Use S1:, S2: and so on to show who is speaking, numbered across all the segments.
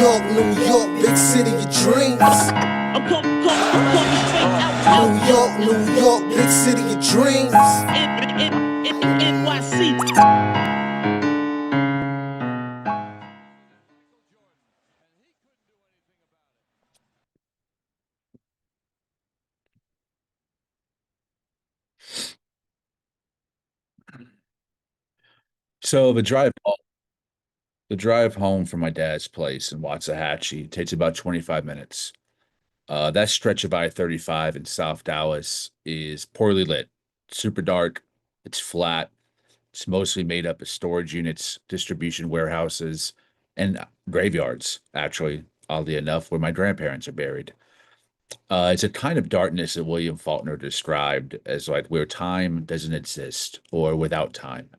S1: New York, big city of dreams. New York, big city of dreams. NYC.
S2: So the drive home from my dad's place in Waxahachie takes about 25 minutes. That stretch of I-35 in South Dallas is poorly lit, super dark, it's flat, it's mostly made up of storage units, distribution warehouses, and graveyards, actually, oddly enough, where my grandparents are buried. It's a kind of darkness that William Faulkner described as like where time doesn't exist or without time.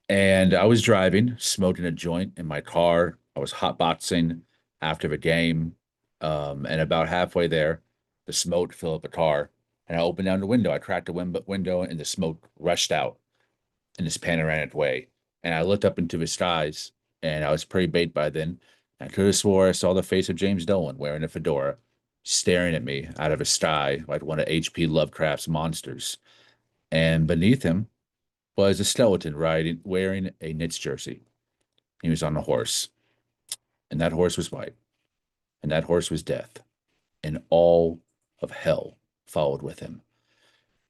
S2: And I was driving, smoking a joint in my car. I was hotboxing after the game. And about halfway there, the smoke filled up the car. And I opened down the window. I cracked the window, and the smoke rushed out in this panoramic way. And I looked up into the skies, and I was pretty baked by then. I could have swore I saw the face of James Dolan wearing a fedora, staring at me out of a sky like one of H.P. Lovecraft's monsters. And beneath him, was a skeleton wearing a Knicks jersey. He was on a horse, and that horse was white, and that horse was death, and all of hell followed with him.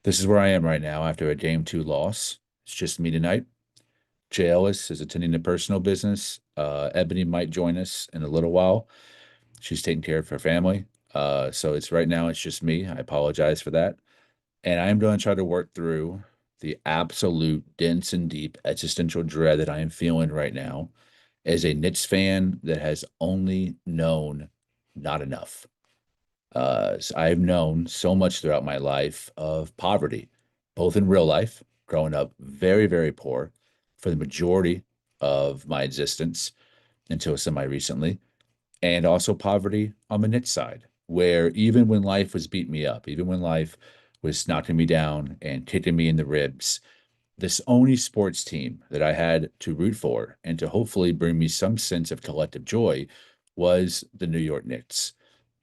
S2: This is where I am right now after a game two loss. It's just me tonight. Jay Ellis is attending to personal business. Ebony might join us in a little while. She's taking care of her family. So it's right now, it's just me. I apologize for that. And I am going to try to work through the absolute dense and deep existential dread that I am feeling right now as a Knicks fan that has only known not enough. I've known so much throughout my life of poverty, both in real life, growing up very, very poor for the majority of my existence until semi recently, and also poverty on the Knicks side, where even when life was beating me up, even when life was knocking me down and kicking me in the ribs, this only sports team that I had to root for and to hopefully bring me some sense of collective joy was the New York Knicks.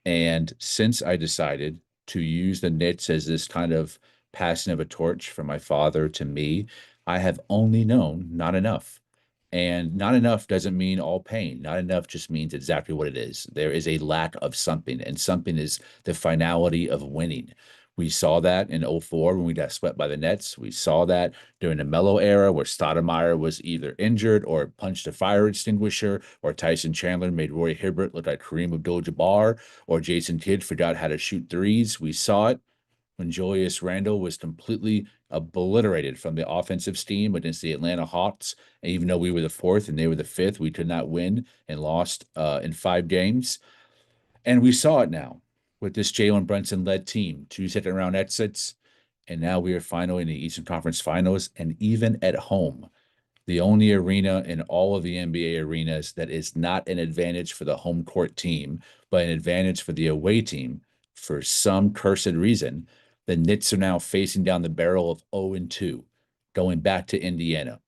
S2: And since I decided to use the Knicks as this kind of passing of a torch from my father to me, I have only known not enough. And not enough doesn't mean all pain. Not enough just means exactly what it is. There is a lack of something, and something is the finality of winning. We saw that in '04 when we got swept by the Nets. We saw that during the Melo era where Stoudemire was either injured or punched a fire extinguisher, or Tyson Chandler made Roy Hibbert look like Kareem Abdul-Jabbar, or Jason Kidd forgot how to shoot threes. We saw it when Julius Randle was completely obliterated from the offensive steam against the Atlanta Hawks. And even though we were the fourth and they were the fifth, we could not win and lost in 5 games. And we saw it now with this Jalen Brunson led team, 2 second round exits. And now we are finally in the Eastern Conference Finals. And even at home, the only arena in all of the NBA arenas that is not an advantage for the home court team, but an advantage for the away team for some cursed reason, the Knicks are now facing down the barrel of 0-2, going back to Indiana.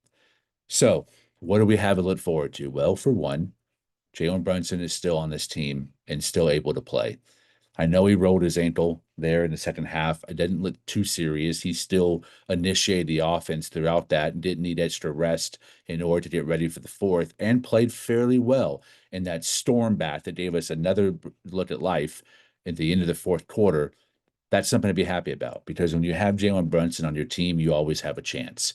S2: So, what do we have to look forward to? Well, for one, Jalen Brunson is still on this team and still able to play. I know he rolled his ankle there in the second half. I didn't look too serious. He still initiated the offense throughout that and didn't need extra rest in order to get ready for the fourth, and played fairly well in that storm bath that gave us another look at life at the end of the fourth quarter. That's something to be happy about, because when you have Jalen Brunson on your team, you always have a chance.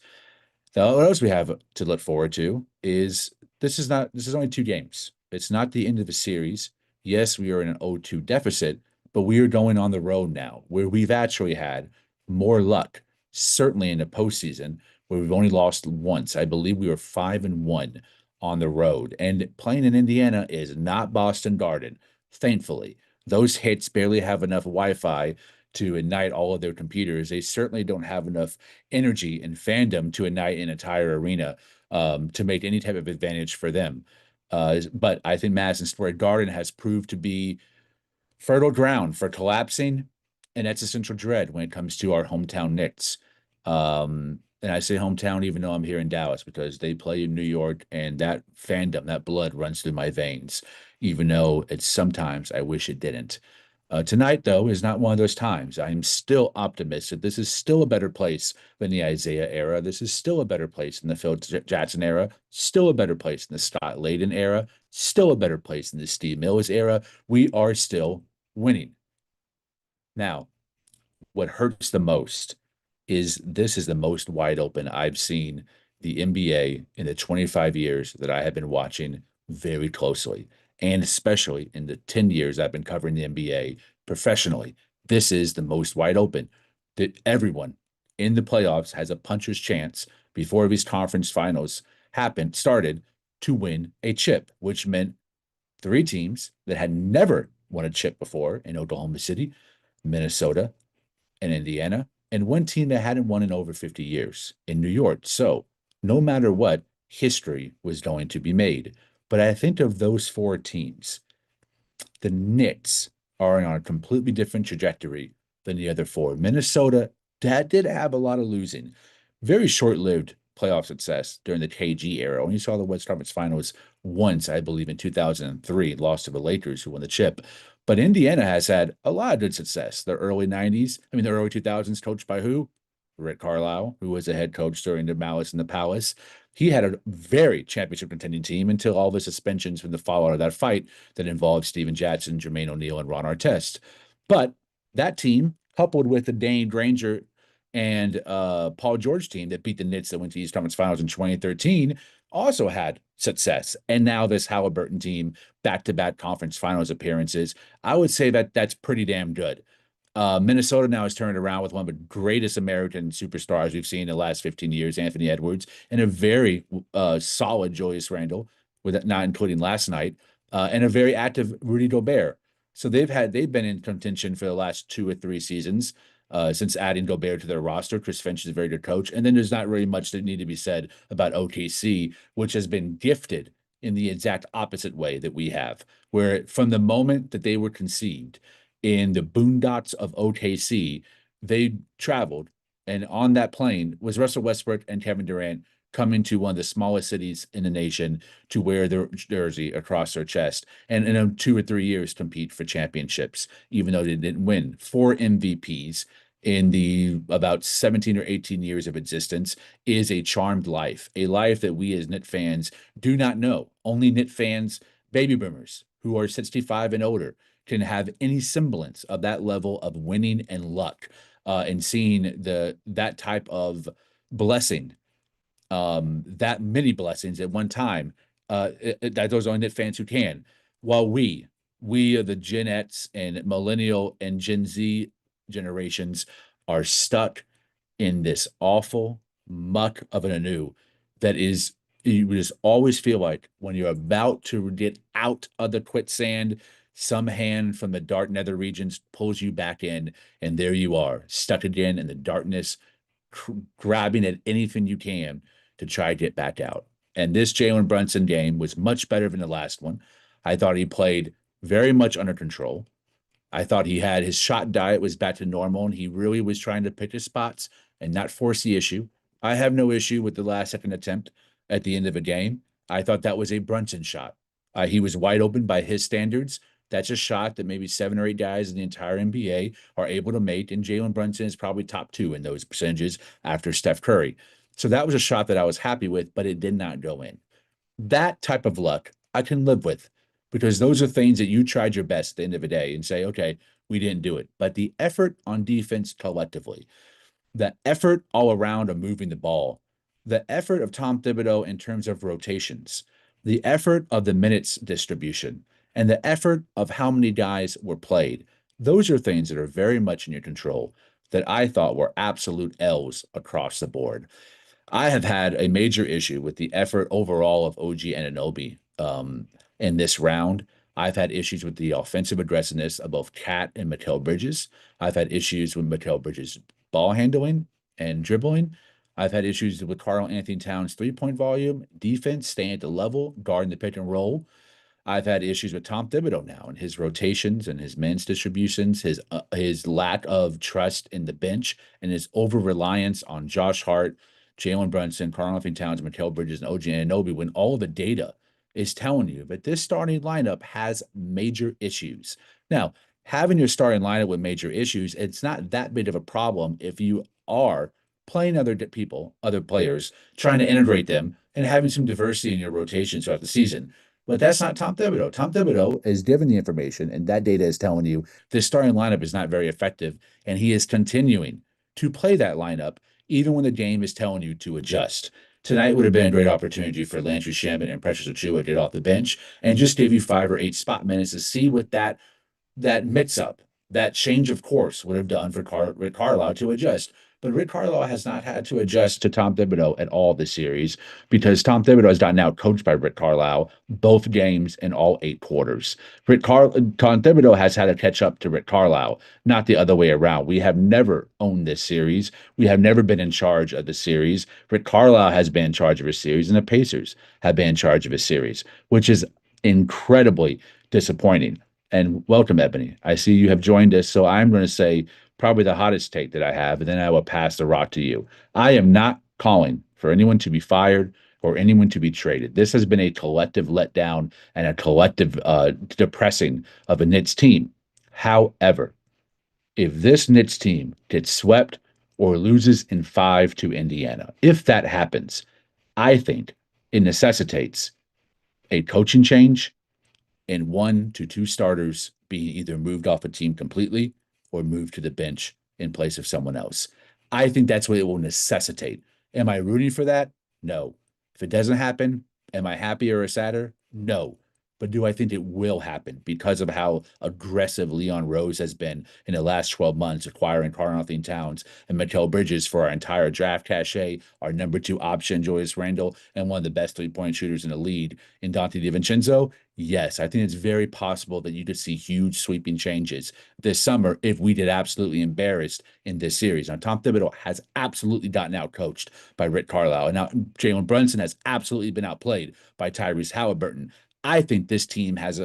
S2: Now, what else we have to look forward to is this is only 2 games. It's not the end of the series. Yes, we are in an 0-2 deficit, but we are going on the road now where we've actually had more luck, certainly in the postseason, where we've only lost once. I believe we were 5-1 on the road. And playing in Indiana is not Boston Garden, thankfully. Those hits barely have enough Wi-Fi to ignite all of their computers. They certainly don't have enough energy and fandom to ignite an entire arena to make any type of advantage for them. But I think Madison Square Garden has proved to be fertile ground for collapsing and existential dread when it comes to our hometown Knicks. And I say hometown even though I'm here in Dallas because they play in New York and that fandom, that blood runs through my veins, even though it's sometimes I wish it didn't. Tonight, though, is not one of those times. I'm still optimistic. This is still a better place than the Isaiah era. This is still a better place than the Phil Jackson era. Still a better place than the Scott Layden era. Still a better place than the Steve Mills era. We are still winning. Now, what hurts the most is this is the most wide open I've seen the NBA in the 25 years that I have been watching very closely, and especially in the 10 years I've been covering the NBA professionally. This is the most wide open that everyone in the playoffs has a puncher's chance before these conference finals started to win a chip, which meant three teams that had never won a chip before in Oklahoma City, Minnesota, and Indiana, and one team that hadn't won in over 50 years in New York. So, no matter what, history was going to be made. But I think of those four teams, the Knicks are on a completely different trajectory than the other four. Minnesota, that did have a lot of losing. Very short-lived playoff success during the KG era. Only saw the West Conference Finals once, I believe, in 2003, lost to the Lakers, who won the chip. But Indiana has had a lot of good success. The early 90s, the early 2000s, coached by who? Rick Carlisle, who was a head coach during the Malice and the Palace. He had a very championship contending team until all the suspensions from the fallout of that fight that involved Steven Jackson, Jermaine O'Neal, and Ron Artest. But that team, coupled with the Dane Granger and Paul George team that beat the Knicks that went to the East Conference Finals in 2013, also had success. And now this Halliburton team, back-to-back conference finals appearances. I would say that that's pretty damn good. Minnesota now has turned around with one of the greatest American superstars we've seen in the last 15 years, Anthony Edwards, and a very solid Julius Randle, with not including last night, and a very active Rudy Gobert. So they've been in contention for the last 2 or 3 seasons since adding Gobert to their roster. Chris Finch is a very good coach, and then there's not really much that need to be said about OKC, which has been gifted in the exact opposite way that we have, where from the moment that they were conceived in the boondocks of OKC, they traveled, and on that plane was Russell Westbrook and Kevin Durant coming to one of the smallest cities in the nation to wear their jersey across their chest, and in 2 or 3 years compete for championships, even though they didn't win. 4 MVPs in the about 17 or 18 years of existence is a charmed life, a life that we as Knicks fans do not know. Only Knicks fans, baby boomers who are 65 and older, can have any semblance of that level of winning and luck, and seeing that type of blessing, that many blessings at one time. That those only Knicks fans who can. While we are the Gen X and Millennial and Gen Z generations are stuck in this awful muck of an anew that is, you just always feel like when you're about to get out of the quicksand, some hand from the dark nether regions pulls you back in, and there you are, stuck again in the darkness, grabbing at anything you can to try to get back out. And this Jalen Brunson game was much better than the last one. I thought he played very much under control. I thought he had his shot diet was back to normal, and he really was trying to pick his spots and not force the issue. I have no issue with the last second attempt at the end of a game. I thought that was a Brunson shot. He was wide open by his standards. That's a shot that maybe 7 or 8 guys in the entire NBA are able to make, and Jalen Brunson is probably top 2 in those percentages after Steph Curry. So that was a shot that I was happy with, but it did not go in. That type of luck I can live with, because those are things that you tried your best at the end of the day and say, okay, we didn't do it. But the effort on defense collectively, the effort all around of moving the ball, the effort of Tom Thibodeau in terms of rotations, the effort of the minutes distribution, and the effort of how many guys were played, those are things that are very much in your control that I thought were absolute L's across the board. I have had a major issue with the effort overall of OG Anunoby in this round. I've had issues with the offensive aggressiveness of both Cat and Mikal Bridges. I've had issues with Mikal Bridges' ball handling and dribbling. I've had issues with Karl Anthony Towns' three-point volume, defense, staying at the level, guarding the pick and roll. I've had issues with Tom Thibodeau now and his rotations and his men's distributions, his lack of trust in the bench, and his over reliance on Josh Hart, Jalen Brunson, Karl-Anthony Towns, Mikal Bridges, and OG Anunoby, when all the data is telling you that this starting lineup has major issues. Now, having your starting lineup with major issues, it's not that big of a problem if you are playing other people, other players, trying to integrate them and having some diversity in your rotation throughout the season. But that's not Tom Thibodeau. Tom Thibodeau is given the information, and that data is telling you this starting lineup is not very effective, and he is continuing to play that lineup even when the game is telling you to adjust. Tonight would have been a great opportunity for Landry Shamet and Precious Achiuwa to get off the bench and just give you 5 or 8 spot minutes to see what that mix up, that change of course would have done for Rick Carlisle to adjust. But Rick Carlisle has not had to adjust to Tom Thibodeau at all this series because Tom Thibodeau has gotten out coached by Rick Carlisle both games in all 8 quarters. Tom Thibodeau has had to catch up to Rick Carlisle, not the other way around. We have never owned this series. We have never been in charge of the series. Rick Carlisle has been in charge of a series, and the Pacers have been in charge of a series, which is incredibly disappointing. And welcome, Ebony. I see you have joined us. So I'm going to say probably the hottest take that I have, and then I will pass the rock to you. I am not calling for anyone to be fired or anyone to be traded. This has been a collective letdown and a collective depressing of a Knicks team. However, if this Knicks team gets swept or loses in 5 to Indiana, if that happens, I think it necessitates a coaching change and 1 to 2 starters being either moved off a team completely or moved to the bench in place of someone else. I think that's what it will necessitate. Am I rooting for that? No. If it doesn't happen, am I happier or sadder? No. But do I think it will happen because of how aggressive Leon Rose has been in the last 12 months, acquiring Karl-Anthony Towns and Mikal Bridges for our entire draft cachet, our number 2 option, Julius Randle, and one of the best three-point shooters in the league in Dante DiVincenzo? Yes, I think it's very possible that you could see huge sweeping changes this summer if we get absolutely embarrassed in this series. Now, Tom Thibodeau has absolutely gotten out coached by Rick Carlisle, and now Jalen Brunson has absolutely been outplayed by Tyrese Halliburton. I think this team has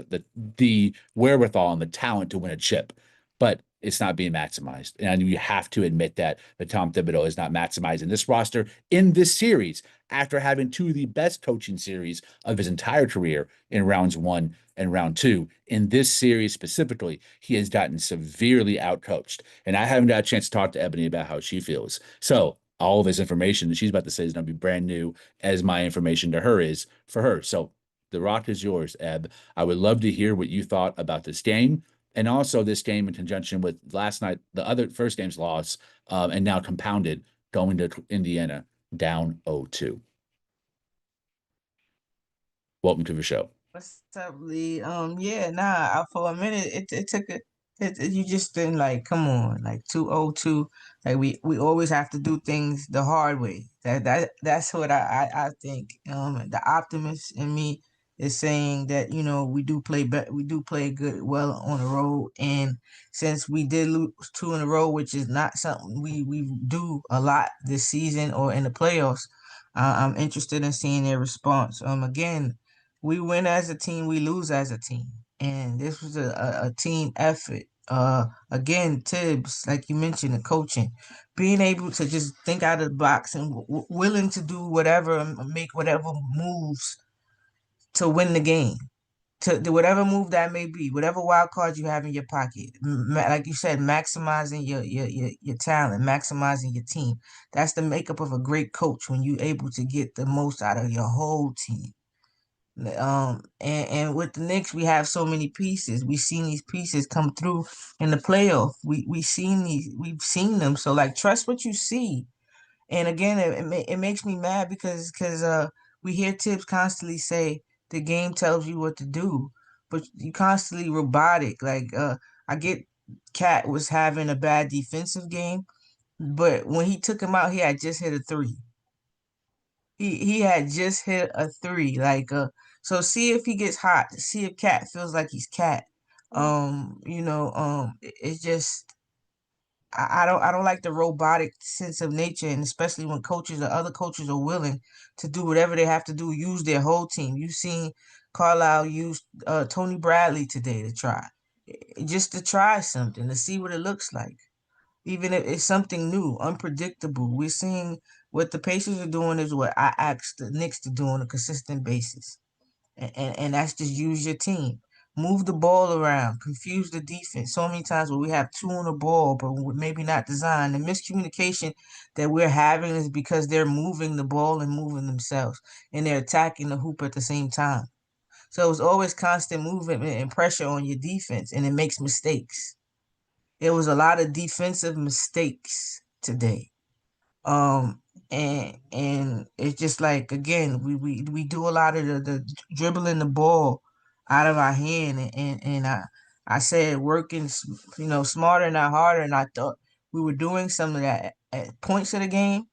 S2: the wherewithal and the talent to win a chip, but it's not being maximized. And you have to admit that Tom Thibodeau is not maximizing this roster in this series after having 2 of the best coaching series of his entire career in rounds 1 and round 2. In this series specifically, he has gotten severely outcoached. And I haven't got a chance to talk to Ebony about how she feels. So all of this information that she's about to say is going to be brand new, as my information to her is for her. So the rock is yours, Eb. I would love to hear what you thought about this game and also this game in conjunction with last night, the other first game's loss, and now compounded going to Indiana down 0-2. Welcome to the show.
S3: What's up, Lee? Yeah, nah, for a minute it took you just didn't like, come on, like 202. Like we always have to do things the hard way. That's what I think. The optimist in me is saying that, we do play good well on the road. And since we did lose 2 in a row, which is not something we do a lot this season or in the playoffs, I'm interested in seeing their response. Again, we win as a team, we lose as a team. And this was a team effort. Again, Tibbs, like you mentioned, the coaching, being able to just think out of the box and willing to do whatever, make whatever moves to win the game. To do whatever move that may be, whatever wild card you have in your pocket, like you said, maximizing your talent, maximizing your team. That's the makeup of a great coach when you're able to get the most out of your whole team. And with the Knicks, we have so many pieces. We've seen these pieces come through in the playoff. We've seen them. So like, trust what you see. And again, it makes me mad because we hear Tips constantly say the game tells you what to do, but you constantly robotic. I get Cat was having a bad defensive game, but when he took him out, he had just hit a three. He had just hit a three. So see if he gets hot. See if Cat feels like he's Cat. It's just I don't like the robotic sense of nature, and especially when coaches or other coaches are willing to do whatever they have to do, use their whole team. You've seen Carlisle use Tony Bradley today to try, just to try something to see what it looks like, even if it's something new, unpredictable. We're seeing What the Pacers are doing is what I asked the Knicks to do on a consistent basis. And that's just use your team. Move the ball around, confuse the defense. So many times where we have two on the ball, but we're maybe not designed. The miscommunication that we're having is because they're moving the ball and moving themselves, and they're attacking the hoop at the same time. So it's always constant movement and pressure on your defense, and it makes mistakes. It was a lot of defensive mistakes today. Um, and it's just like again, we do a lot of the dribbling the ball out of our hand, and I said working, smarter, not harder, and I thought we were doing some of that at points of the game.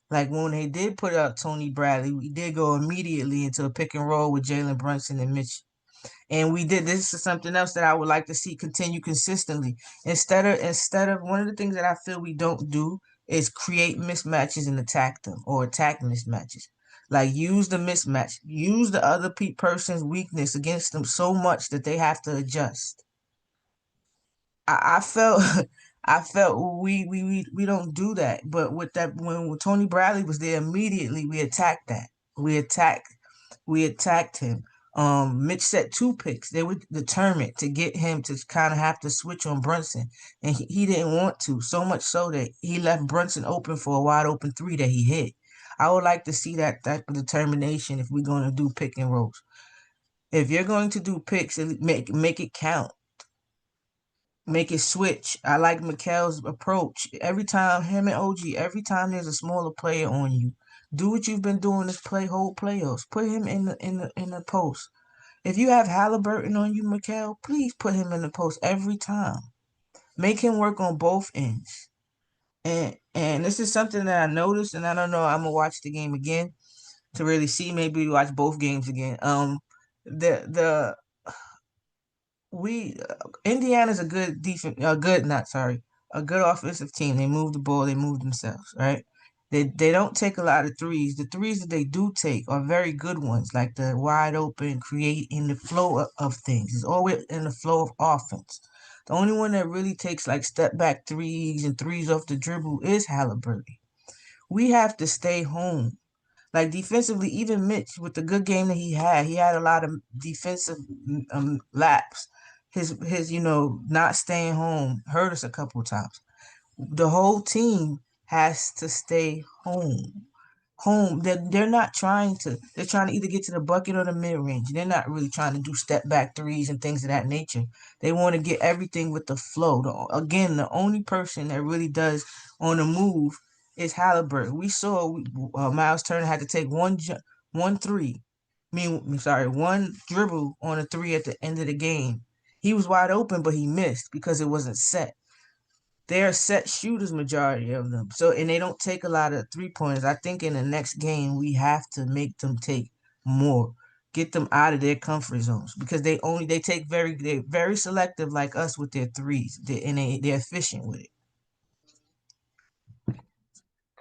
S3: Like when they did put up Tony Bradley, we did go immediately into a pick and roll with Jalen Brunson and Mitch, and we did. This is something else that I would like to see continue consistently. Instead of one of the things that I feel we don't do is create mismatches and attack them, or attack mismatches. Like use the mismatch, use the other person's weakness against them so much that they have to adjust. I felt I felt we don't do that. But with that, when Tony Bradley was there, immediately we attacked that. We attacked we attacked him. Mitch set two picks. They were determined to get him to kind of have to switch on Brunson, and he didn't want to. So much so that he left Brunson open for a wide open three that he hit. I would like to see that type of determination if we're going to do pick and rolls. If you're going to do picks, make it count. Make it switch. I like Mikel's approach. Every time him and OG, every time there's a smaller player on you, do what you've been doing this whole playoffs. Put him in the post. If you have Halliburton on you, Mikel, please put him in the post every time. Make him work on both ends. And this is something that I noticed, and I don't know. I'm gonna watch the game again to really see. Maybe watch both games again. The we Indiana's a good defense, a good offensive team. They move the ball, they move themselves, right? They don't take a lot of threes. The threes that they do take are very good ones, like the wide open, creating the flow of things. It's always in the flow of offense. The only one that really takes like step back threes and threes off the dribble is Halliburton. We have to stay home. Like defensively, even Mitch with the good game that he had a lot of defensive laps. His not staying home hurt us a couple of times. The whole team has to stay home. Home. They're not trying to. They're trying to either get to the bucket or the mid range. They're not really trying to do step back threes and things of that nature. They want to get everything with the flow. Again, the only person that really does on the move is Halliburton. We saw Miles Turner had to take one three. One dribble on a three at the end of the game. He was wide open, but he missed because it wasn't set. They're set shooters, majority of them. So, and they don't take a lot of 3 pointers. I think in the next game we have to make them take more, get them out of their comfort zones because they're very selective like us with their threes. They're efficient with it.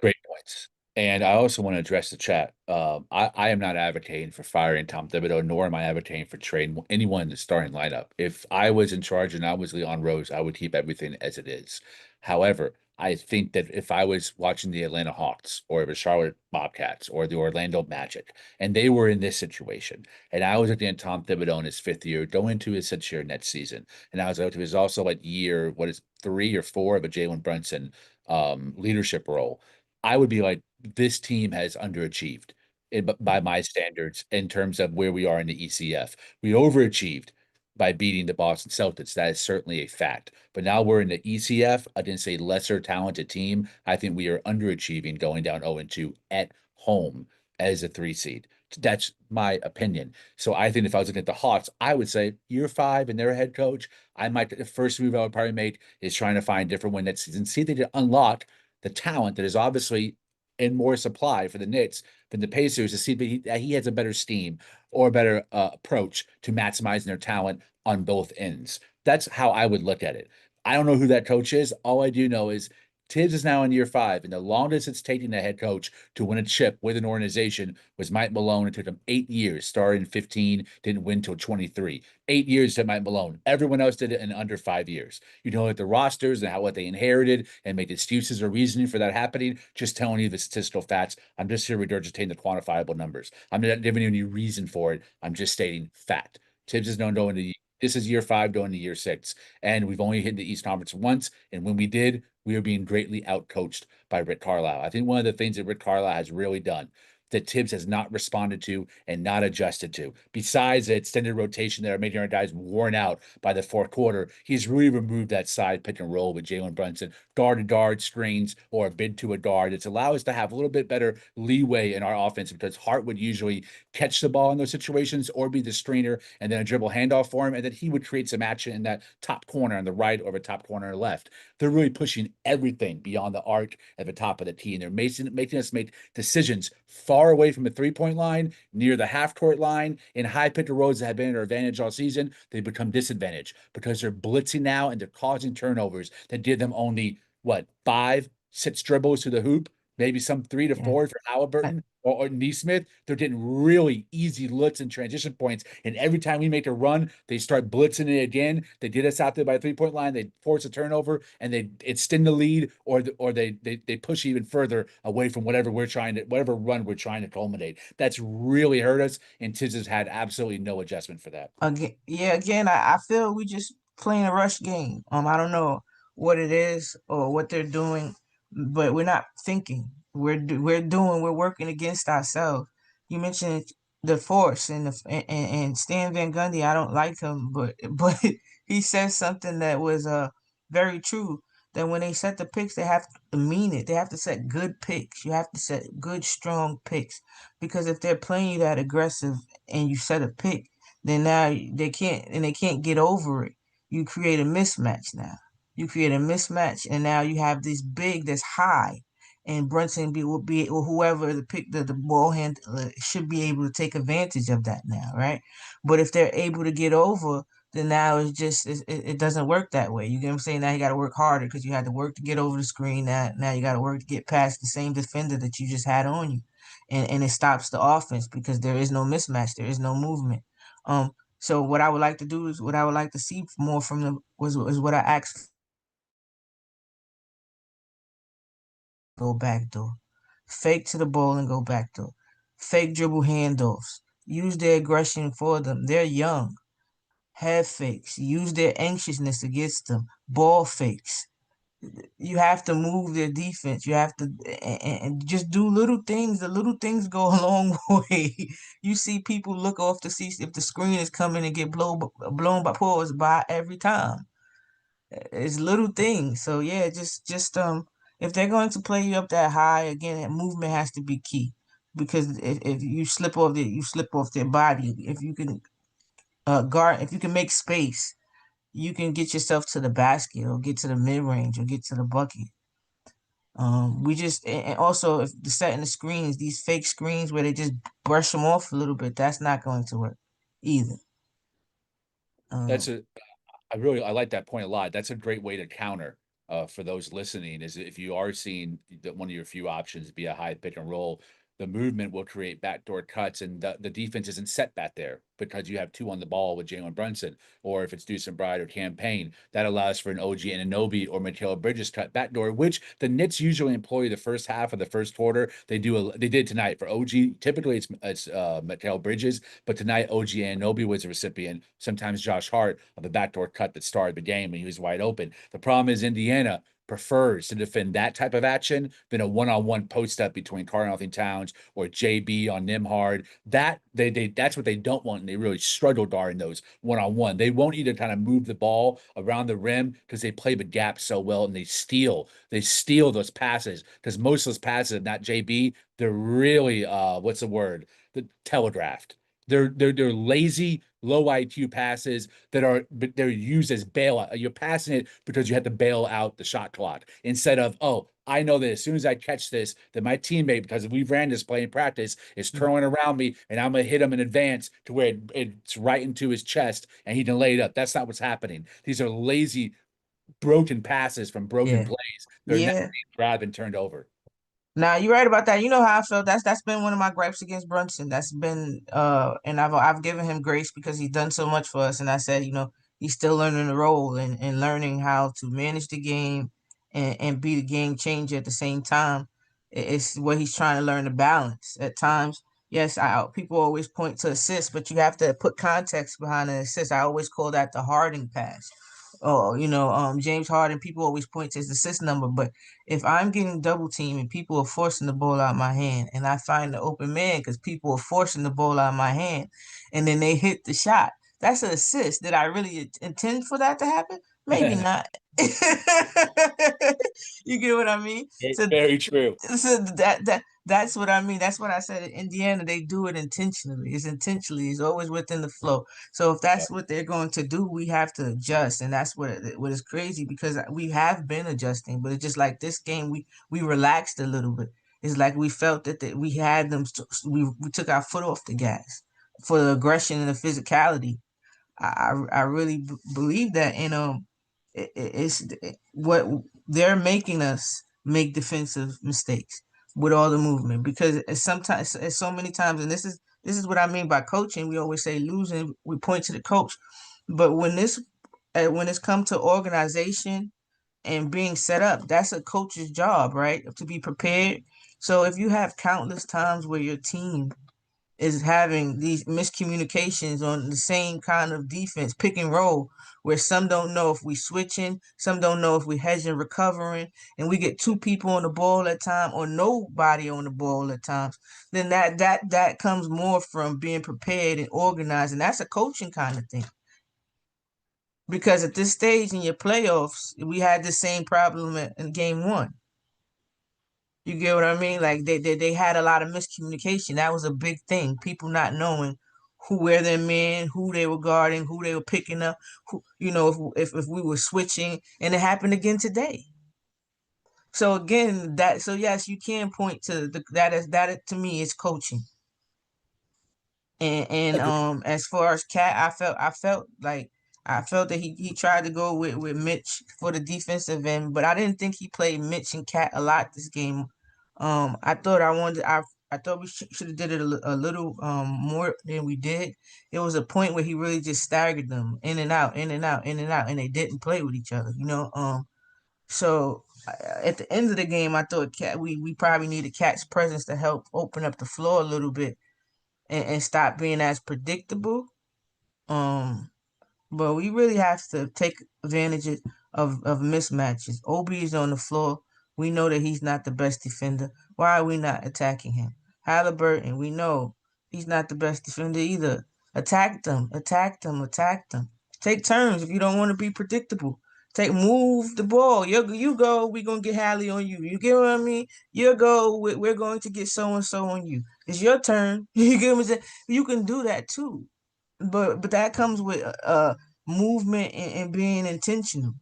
S2: Great points. And I also want to address the chat. I am not advocating for firing Tom Thibodeau, nor am I advocating for trading anyone in the starting lineup. If I was in charge and I was Leon Rose, I would keep everything as it is. However, I think that if I was watching the Atlanta Hawks or the Charlotte Bobcats or the Orlando Magic, and they were in this situation, and I was looking at Tom Thibodeau in his fifth year, going into his sixth year next season, and I was like, it was also like year, what is 3 or 4 of a Jalen Brunson leadership role. I would be like, this team has underachieved by my standards in terms of where we are in the ECF. We overachieved by beating the Boston Celtics. That is certainly a fact. But now we're in the ECF against a lesser talented team. I think we are underachieving going down 0-2 at home as a 3 seed. That's my opinion. So I think if I was looking at the Hawks, I would say year 5 and their head coach, the first move I would probably make is trying to find a different win that season. See if they can unlock the talent that is obviously in more supply for the Knicks than the Pacers to see that he has a better scheme or a better approach to maximizing their talent on both ends. That's how I would look at it. I don't know who that coach is. All I do know is Tibbs is now in year 5, and the longest it's taken a head coach to win a chip with an organization was Mike Malone. It took him 8 years, started in 15, didn't win till 23. 8 years to Mike Malone. Everyone else did it in under 5 years. You know, at the rosters and what they inherited and make excuses or reasoning for that happening, just telling you the statistical facts. I'm just here regurgitating the quantifiable numbers. I'm not giving you any reason for it. I'm just stating fact. Tibbs is known going to this is year 5 going to year 6. And we've only hit the East Conference once. And when we did, we were being greatly outcoached by Rick Carlisle. I think one of the things that Rick Carlisle has really done that Tibbs has not responded to and not adjusted to, besides the extended rotation that are making our guys worn out by the fourth quarter, he's really removed that side pick and roll with Jalen Brunson, guard to guard screens or a bid to a guard. It's allowed us to have a little bit better leeway in our offense because Hart would usually catch the ball in those situations or be the screener and then a dribble handoff for him, and then he would create some action in that top corner on the right or the top corner on the left. They're really pushing everything beyond the arc at the top of the tee, and they're making us make decisions far away from the three-point line, near the half-court line, in high pick and rolls that have been at our advantage all season. They become disadvantaged because they're blitzing now and they're causing turnovers that did them only, 5, 6 dribbles to the hoop, maybe some 3 to 4 for Halliburton or Neesmith. They're getting really easy looks and transition points. And every time we make a run, they start blitzing it again. They did us out there by the 3-point line. They force a turnover and they extend the lead, or they push even further away from whatever run we're trying to culminate. That's really hurt us. And Tiz has had absolutely no adjustment for that.
S3: Again, I feel we just playing a rush game. I don't know what it is or what they're doing, but we're not thinking. We're working against ourselves. You mentioned the force and Stan Van Gundy. I don't like him, but he says something that was very true. That when they set the picks, they have to mean it. They have to set good picks. You have to set good, strong picks, because if they're playing you that aggressive and you set a pick, then now they can't get over it. You create a mismatch now. You create a mismatch, and now you have this big that's high, and Brunson will be, or whoever the ball hand should be able to take advantage of that now, right? But if they're able to get over, then now it doesn't work that way. You get what I'm saying? Now you got to work harder because you had to work to get over the screen. Now you got to work to get past the same defender that you just had on you, and it stops the offense because there is no mismatch, there is no movement. So what I would like to do is what I would like to see more from them was what I asked. Go back door, fake to the ball and go back door, fake dribble handoffs. Use their aggression for them. They're young. Head fakes. Use their anxiousness against them. Ball fakes. You have to move their defense. You have to and just do little things. The little things go a long way. You see people look off to see if the screen is coming and get blown by pause by every time. It's little things. So yeah, just if they're going to play you up that high again, movement has to be key. Because if you slip off their body. If you can guard, if you can make space, you can get yourself to the basket or get to the mid range or get to the bucket. We just and also if the setting the screens, these fake screens where they just brush them off a little bit, that's not going to work either.
S2: That's
S3: Um,
S2: a I like that point a lot. That's a great way to counter for those listening. Is if you are seeing that one of your few options be a high pick and roll, the movement will create backdoor cuts, and the defense isn't set back there because you have 2 on the ball with Jalen Brunson, or if it's Deuce and Bride or Campaign, that allows for an OG Anunoby or Mikal Bridges cut backdoor, which the Knicks usually employ the first half of the first quarter. They did tonight for OG. Typically, it's Mikal Bridges, but tonight OG Anunoby was a recipient. Sometimes Josh Hart of the backdoor cut that started the game and he was wide open. The problem is Indiana prefers to defend that type of action than a one-on-one post up between Karl-Anthony Towns or JB on Nimhard. That's what they don't want, and they really struggle guarding those one-on-one. They won't either kind of move the ball around the rim because they play the gap so well, and they steal those passes because most of those passes, not JB, they're really what's the word? The telegraphed. They're lazy, low IQ passes but they're used as bailout. You're passing it because you have to bail out the shot clock instead of, oh, I know that as soon as I catch this, that my teammate, because we've ran this play in practice, is curling around me and I'm gonna hit him in advance to where it's right into his chest and he can lay it up. That's not what's happening. These are lazy broken passes from broken
S3: Yeah.
S2: plays. They're not
S3: Yeah.
S2: being grabbed and turned over.
S3: Nah, you're right about that. You know how I felt. That's been one of my gripes against Brunson. That's been and I've given him grace because he's done so much for us. And I said, he's still learning the role and learning how to manage the game and be the game changer at the same time. It's what he's trying to learn to balance. At times, yes, people always point to assists, but you have to put context behind an assist. I always call that the Harding pass. Oh, James Harden, people always point to his assist number, but if I'm getting double teamed and people are forcing the ball out of my hand, and I find the open man because people are forcing the ball out of my hand, and then they hit the shot, that's an assist. Did I really intend for that to happen? Maybe not. You get what I mean?
S2: Very,
S3: So
S2: very true.
S3: so that's what I mean. That's what I said. In Indiana, they do it intentionally. It's intentionally. It's always within the flow. So if
S2: Yeah.
S3: that's what they're going to do, we have to adjust, and that's what is crazy because we have been adjusting, but it's just like this game, we relaxed a little bit. It's like we felt that we had them. We took our foot off the gas for the aggression and the physicality. I really believe that, and it's what they're making us make defensive mistakes with all the movement because it's so many times, and this is what I mean by coaching. We always say losing, we point to the coach, but when it's come to organization and being set up, that's a coach's job, right? To be prepared. So if you have countless times where your team is having these miscommunications on the same kind of defense, pick and roll, where some don't know if we switching, some don't know if we hedging, recovering, and we get two people on the ball at time or nobody on the ball at times, then that comes more from being prepared and organized, and that's a coaching kind of thing. Because at this stage in your playoffs, we had the same problem in game one. You get what I mean? Like they had a lot of miscommunication. That was a big thing. People not knowing where their men, who they were guarding, who they were picking up, who if we were switching, and it happened again today. So again, yes, you can point to that to me is coaching. And
S2: Agree.
S3: as far as Cat, I felt that he tried to go with Mitch for the defensive end, but I didn't think he played Mitch and Cat a lot this game. I thought we should have did it a little more than we did. It was a point where he really just staggered them in and out, in and out, in and out, and they didn't play with each other. So at the end of the game, I thought Cat we probably needed Cat's presence to help open up the floor a little bit and stop being as predictable. Um, but we really have to take advantage of mismatches. Obi is on the floor. We know that he's not the best defender. Why are we not attacking him? Halliburton, we know he's not the best defender either. Attack them, attack them, attack them. Take turns if you don't want to be predictable. Move the ball. You go. We're gonna get Hallie on you. You get what I mean? You go. We're going to get so and so on you. It's your turn. You get what I'm saying? You can do that too, but that comes with movement and being intentional.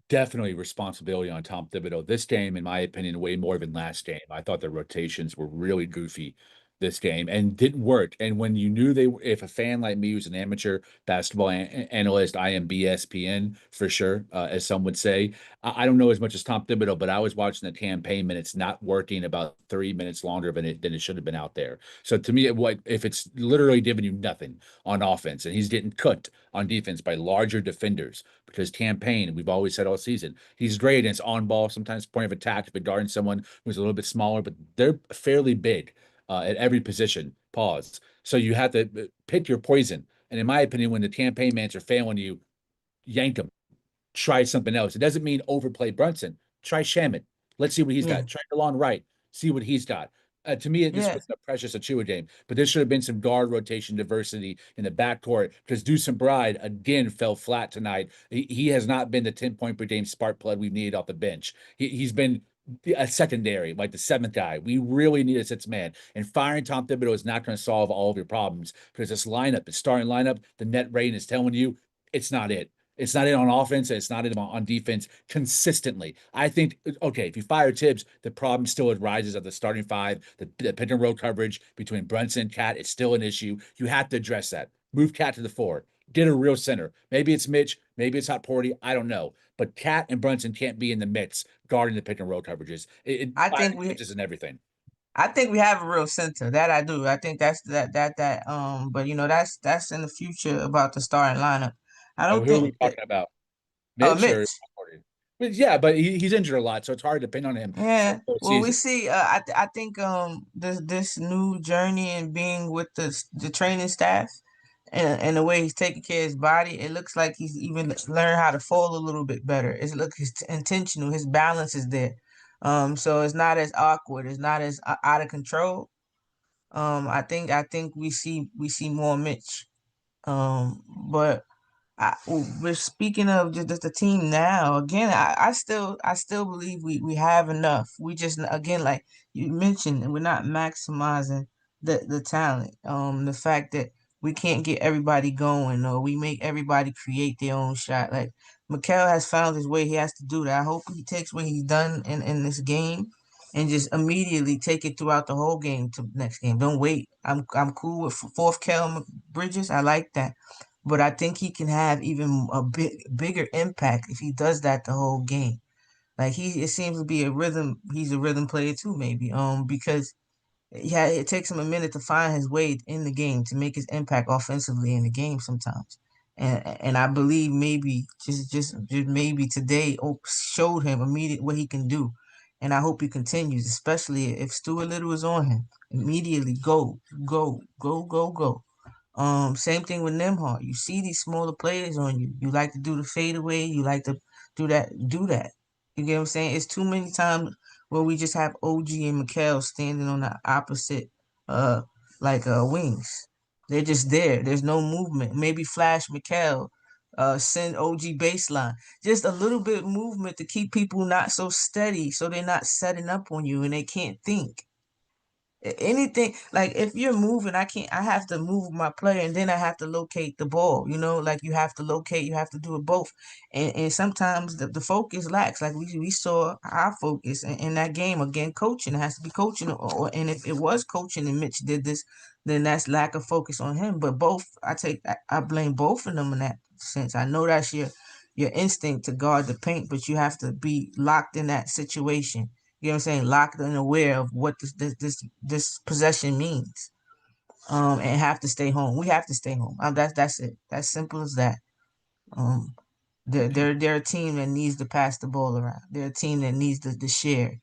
S2: Definitely responsibility on Tom Thibodeau. This game, in my opinion, way more than last game. I thought the rotations were really goofy this game and didn't work. And when you knew if a fan like me who's an amateur basketball analyst, I am BSPN for sure, as some would say. I don't know as much as Tom Thibodeau, but I was watching the campaign minutes not working about 3 minutes longer than it should have been out there. So to me, if it's literally giving you nothing on offense and he's getting cooked on defense by larger defenders because campaign, we've always said all season, he's great and it's on ball, sometimes point of attack if you're guarding someone who's a little bit smaller, but they're fairly big at every position. Pause. So you have to pick your poison. And in my opinion, when the campaign mans are failing you, yank them. Try something else. It doesn't mean overplay Brunson. Try Shaman. Let's see what he's
S3: Yeah,
S2: got. Try DeLon Wright. See what he's got. To me, this
S3: yeah,
S2: was a Precious Achua game, but there should have been some guard rotation diversity in the backcourt because Deuce Bride again fell flat tonight. He has not been the 10 point per game spark plug we've needed off the bench. He's been a secondary, like the seventh guy. We really need a sixth man. And firing Tom Thibodeau is not going to solve all of your problems because this lineup, the starting lineup, the net rating is telling you it's not it. It's not it on offense. It's not it on defense consistently. I think, okay, if you fire Tibbs, the problem still arises at the starting five. The pick and roll coverage between Brunson and Cat is still an issue. You have to address that. Move Cat to the four. Get a real center. Maybe it's Mitch. Maybe it's Hot Porty. I don't know. But Cat and Brunson can't be in the mix guarding the pick and roll coverages.
S3: I
S2: Firing
S3: think we
S2: pitches and everything.
S3: I think we have a real center. That I do. I think that's but that's in the future about the starting lineup. I
S2: Oh,
S3: don't
S2: who are we
S3: think
S2: talking about? Mitch or
S3: Mitch.
S2: Hot Porty? But yeah, but he's injured a lot, so it's hard to pin on him for
S3: Yeah.
S2: the whole
S3: Well, we
S2: season.
S3: see I think this new journey and being with the training staff and the way he's taking care of his body, it looks like he's even learned how to fall a little bit better. It's intentional. His balance is there. So it's not as awkward. It's not as out of control. I think we see more Mitch. But we're speaking of just the team now. Again, I still believe we have enough. We just again, like you mentioned, we're not maximizing the talent. The fact that we can't get everybody going, or we make everybody create their own shot. Like Mikal has found his way. He has to do that. I hope he takes what he's done in this game and just immediately take it throughout the whole game to next game. Don't wait. I'm cool with fourth Kel Bridges. I like that, but I think he can have even a bigger impact if he does that the whole game. Like it seems to be a rhythm. He's a rhythm player too, maybe. Because yeah, it takes him a minute to find his way in the game to make his impact offensively in the game sometimes. And I believe maybe just maybe today showed him immediate what he can do. And I hope he continues, especially if Stuart Little is on him. Immediately go, go, go, go, go. Same thing with Nimhard. You see these smaller players on you. You like to do the fadeaway. You like to do that. Do that. You get what I'm saying? It's too many times where we just have OG and Mikal standing on the opposite, uh, wings. They're just there. There's no movement. Maybe flash Mikal, send OG baseline. Just a little bit of movement to keep people not so steady, so they're not setting up on you and they can't think. Anything like if you're moving, I have to move my player and then I have to locate the ball, like you have to do it both. And sometimes the focus lacks. Like we saw our focus in that game again. Coaching, it has to be coaching, and if it was coaching and Mitch did this, then that's lack of focus on him. But both, I blame both of them in that sense. I know that's your instinct to guard the paint, but you have to be locked in that situation. You know what I'm saying? Locked and aware of what this possession means. And have to stay home. We have to stay home. That's it. That's simple as that. Um, they're a team that needs to pass the ball around. They're a team that needs to share.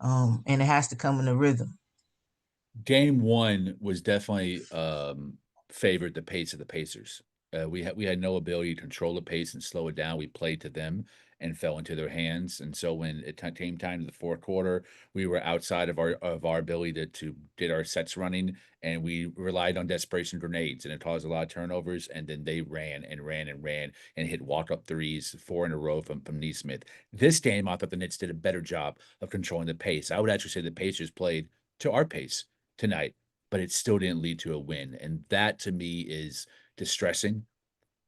S3: And it has to come in a rhythm.
S2: Game one was definitely favored the pace of the Pacers. We had no ability to control the pace and slow it down. We played to them and fell into their hands. And so when it came time to the fourth quarter, we were outside of our ability to get our sets running, and we relied on desperation grenades, and it caused a lot of turnovers. And then they ran and ran and ran and hit walk up threes, 4 in a row from Neesmith. This game, I thought the Knicks did a better job of controlling the pace. I would actually say the Pacers played to our pace tonight, but it still didn't lead to a win. And that to me is distressing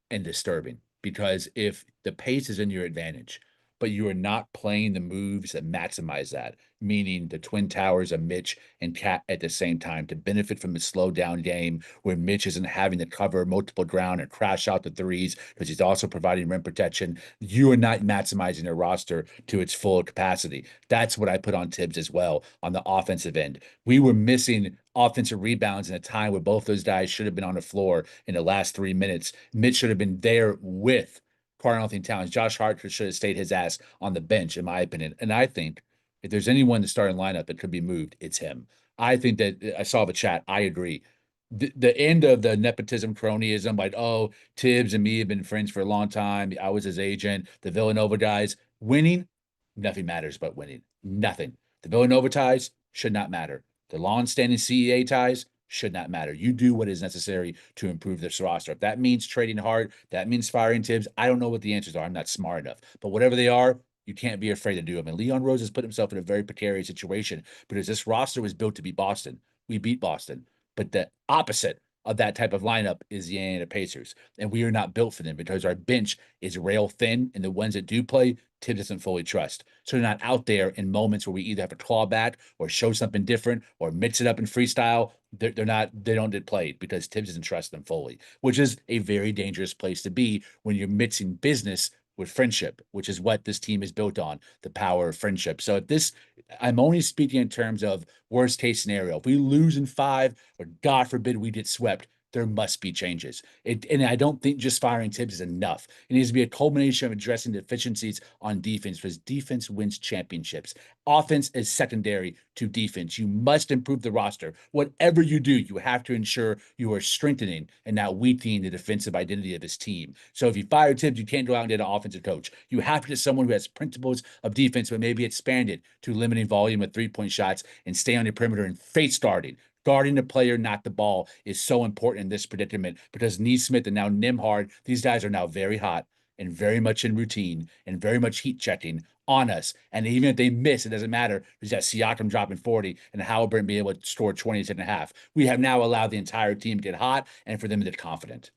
S2: and disturbing, because if the pace is in your advantage, but you are not playing the moves that maximize that, meaning the twin towers of Mitch and Cat at the same time to benefit from a slow down game where Mitch isn't having to cover multiple ground and crash out the threes because he's also providing rim protection. You are not maximizing their roster to its full capacity. That's what I put on Tibbs as well on the offensive end. We were missing offensive rebounds in a time where both those guys should have been on the floor in the last 3 minutes. Mitch should have been there with Karl-Anthony Towns. Josh Hart should have stayed his ass on the bench, in my opinion. And I think if there's anyone in the starting lineup that could be moved, it's him. I think that I saw the chat. I agree. The end of the nepotism cronyism, like, oh, Tibbs and me have been friends for a long time. I was his agent. The Villanova guys winning, nothing matters but winning. Nothing. The Villanova ties should not matter. The long-standing CEA ties should not matter. You do what is necessary to improve this roster. If that means trading hard, that means firing Tibbs. I don't know what the answers are. I'm not smart enough. But whatever they are, you can't be afraid to do them. And Leon Rose has put himself in a very precarious situation because this roster was built to beat Boston. We beat Boston. But the opposite of that type of lineup is the Indiana Pacers. And we are not built for them because our bench is rail thin, and the ones that do play, Tibbs doesn't fully trust. So they're not out there in moments where we either have to claw back or show something different or mix it up in freestyle. they don't get played because Tibbs doesn't trust them fully, which is a very dangerous place to be when you're mixing business with friendship, which is what this team is built on, the power of friendship. So if this, I'm only speaking in terms of worst case scenario. If we lose in 5, or God forbid we get swept, there must be changes. And I don't think just firing Tibbs is enough. It needs to be a culmination of addressing deficiencies on defense, because defense wins championships. Offense is secondary to defense. You must improve the roster. Whatever you do, you have to ensure you are strengthening and not weakening the defensive identity of this team. So if you fire Tibbs, you can't go out and get an offensive coach. You have to get someone who has principles of defense, but maybe expanded to limiting volume of three-point shots and stay on the perimeter and face guarding. Guarding the player, not the ball, is so important in this predicament because Neesmith and now Nimhard, these guys are now very hot and very much in routine and very much heat checking on us. And even if they miss, it doesn't matter because that Siakam dropping 40 and Halliburton being able to score 20 and a half. We have now allowed the entire team to get hot and for them to get confident.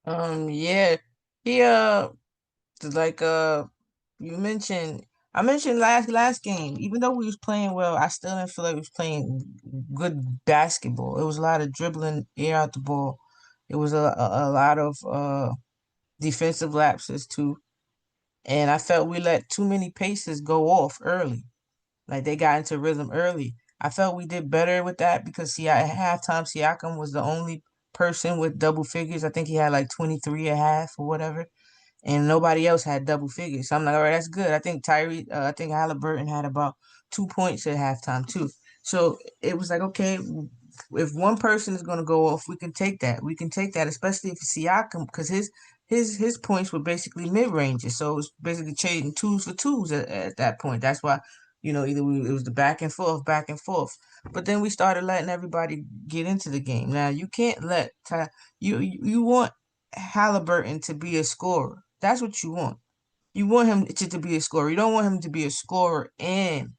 S3: Yeah, he like you mentioned, I mentioned last game. Even though we was playing well, I still didn't feel like we was playing good basketball. It was a lot of dribbling, air out the ball. It was a lot of defensive lapses too, and I felt we let too many paces go off early. Like they got into rhythm early. I felt we did better with that because see, at halftime, Siakam was the only person with double figures. I think he had like 23 a half or whatever, and nobody else had double figures. So I'm like, all right, that's good. I think Halliburton had about 2 points at halftime too. So it was like, okay, if one person is gonna go off, we can take that. We can take that, especially if Siakam, because his points were basically mid ranges. So it was basically trading twos for twos at that point. That's why, it was the back and forth, back and forth. But then we started letting everybody get into the game. Now you can't let you want Halliburton to be a scorer. That's what you want. You want him to be a scorer. You don't want him to be a scorer and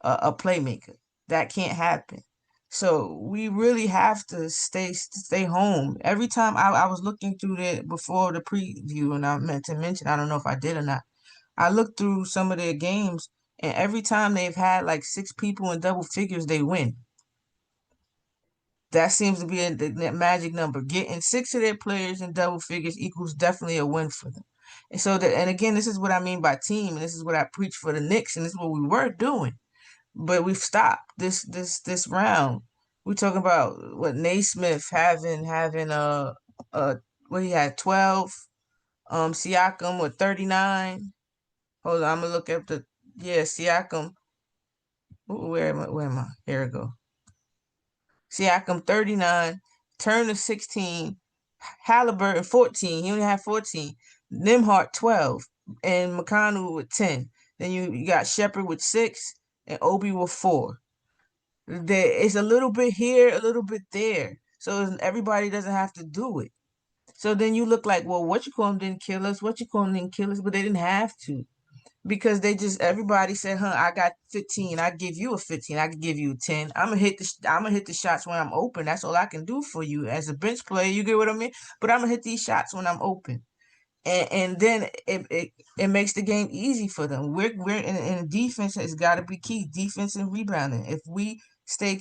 S3: a playmaker. That can't happen. So we really have to stay home. Every time I was looking through the before the preview, and I meant to mention, I don't know if I did or not. I looked through some of their games, and every time they've had like 6 people in double figures, they win. That seems to be the magic number. Getting 6 of their players in double figures equals definitely a win for them. And again, this is what I mean by team, and this is what I preach for the Knicks, and this is what we were doing. But we've stopped this round. We're talking about what Naismith having what he had 12, Siakam with 39. Hold on, I'm gonna look up Siakam. Where am I? Here we go. Siakam 39, Turner 16, Halliburton 14. He only had 14. Nimhart 12, and McConnell with 10. Then you got Shepard with 6, and Obi with 4. It's a little bit here, a little bit there. So everybody doesn't have to do it. So then you look like, well, what you call them didn't kill us, what you call them didn't kill us, but they didn't have to because everybody said, huh, I got 15, I give you a 15, I can give you a 10. I'm gonna hit the shots when I'm open. That's all I can do for you as a bench player. You get what I mean? But I'm gonna hit these shots when I'm open. And then it makes the game easy for them. We're in defense has got to be key. Defense and rebounding. If we stay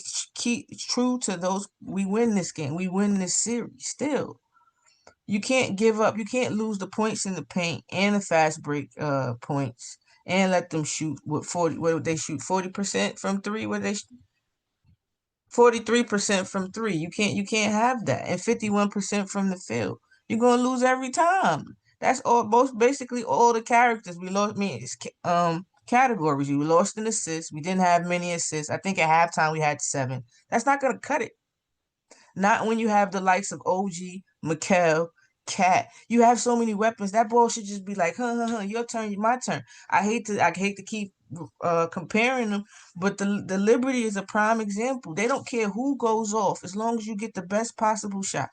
S3: true to those, we win this game. We win this series. Still, you can't give up. You can't lose the points in the paint and the fast break points and let them shoot with 40. What would they shoot? 40% from three. 43% from three. You can't have that. And 51% from the field. You're gonna lose every time. That's all most basically all the characters we lost. I mean, it's categories. We lost in assists. We didn't have many assists. I think at halftime we had 7. That's not gonna cut it. Not when you have the likes of OG, Mikal, Cat. You have so many weapons. That ball should just be like, your turn, my turn. I hate to keep comparing them, but the Liberty is a prime example. They don't care who goes off as long as you get the best possible shot.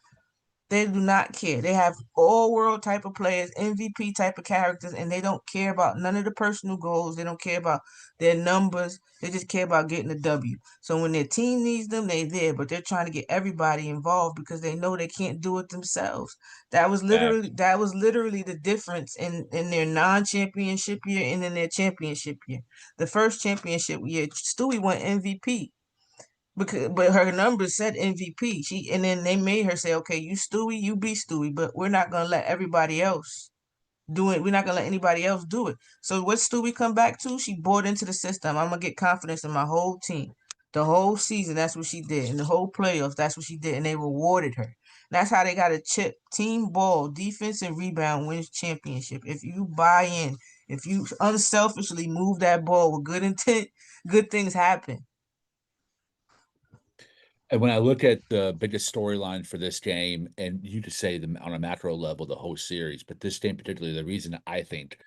S3: They do not care. They have all world type of players, MVP type of characters, and they don't care about none of the personal goals. They don't care about their numbers. They just care about getting a W. So when their team needs them, they're there, but they're trying to get everybody involved because they know they can't do it themselves. That was literally the difference in their non-championship year and in their championship year. The first championship year, Stewie won MVP. but her numbers said MVP. And then they made her say, okay, you Stewie, you be Stewie, but we're not gonna let everybody else do it. We're not gonna let anybody else do it. So what Stewie come back to? She bought into the system. I'm gonna get confidence in my whole team. The whole season, that's what she did. In the whole playoffs, that's what she did, and they rewarded her. That's how they got a chip. Team ball, defense and rebound wins championship. If you buy in, if you unselfishly move that ball with good intent, good things happen.
S2: And when I look at the biggest storyline for this game, and you just say on a macro level, the whole series, but this game particularly, the reason I think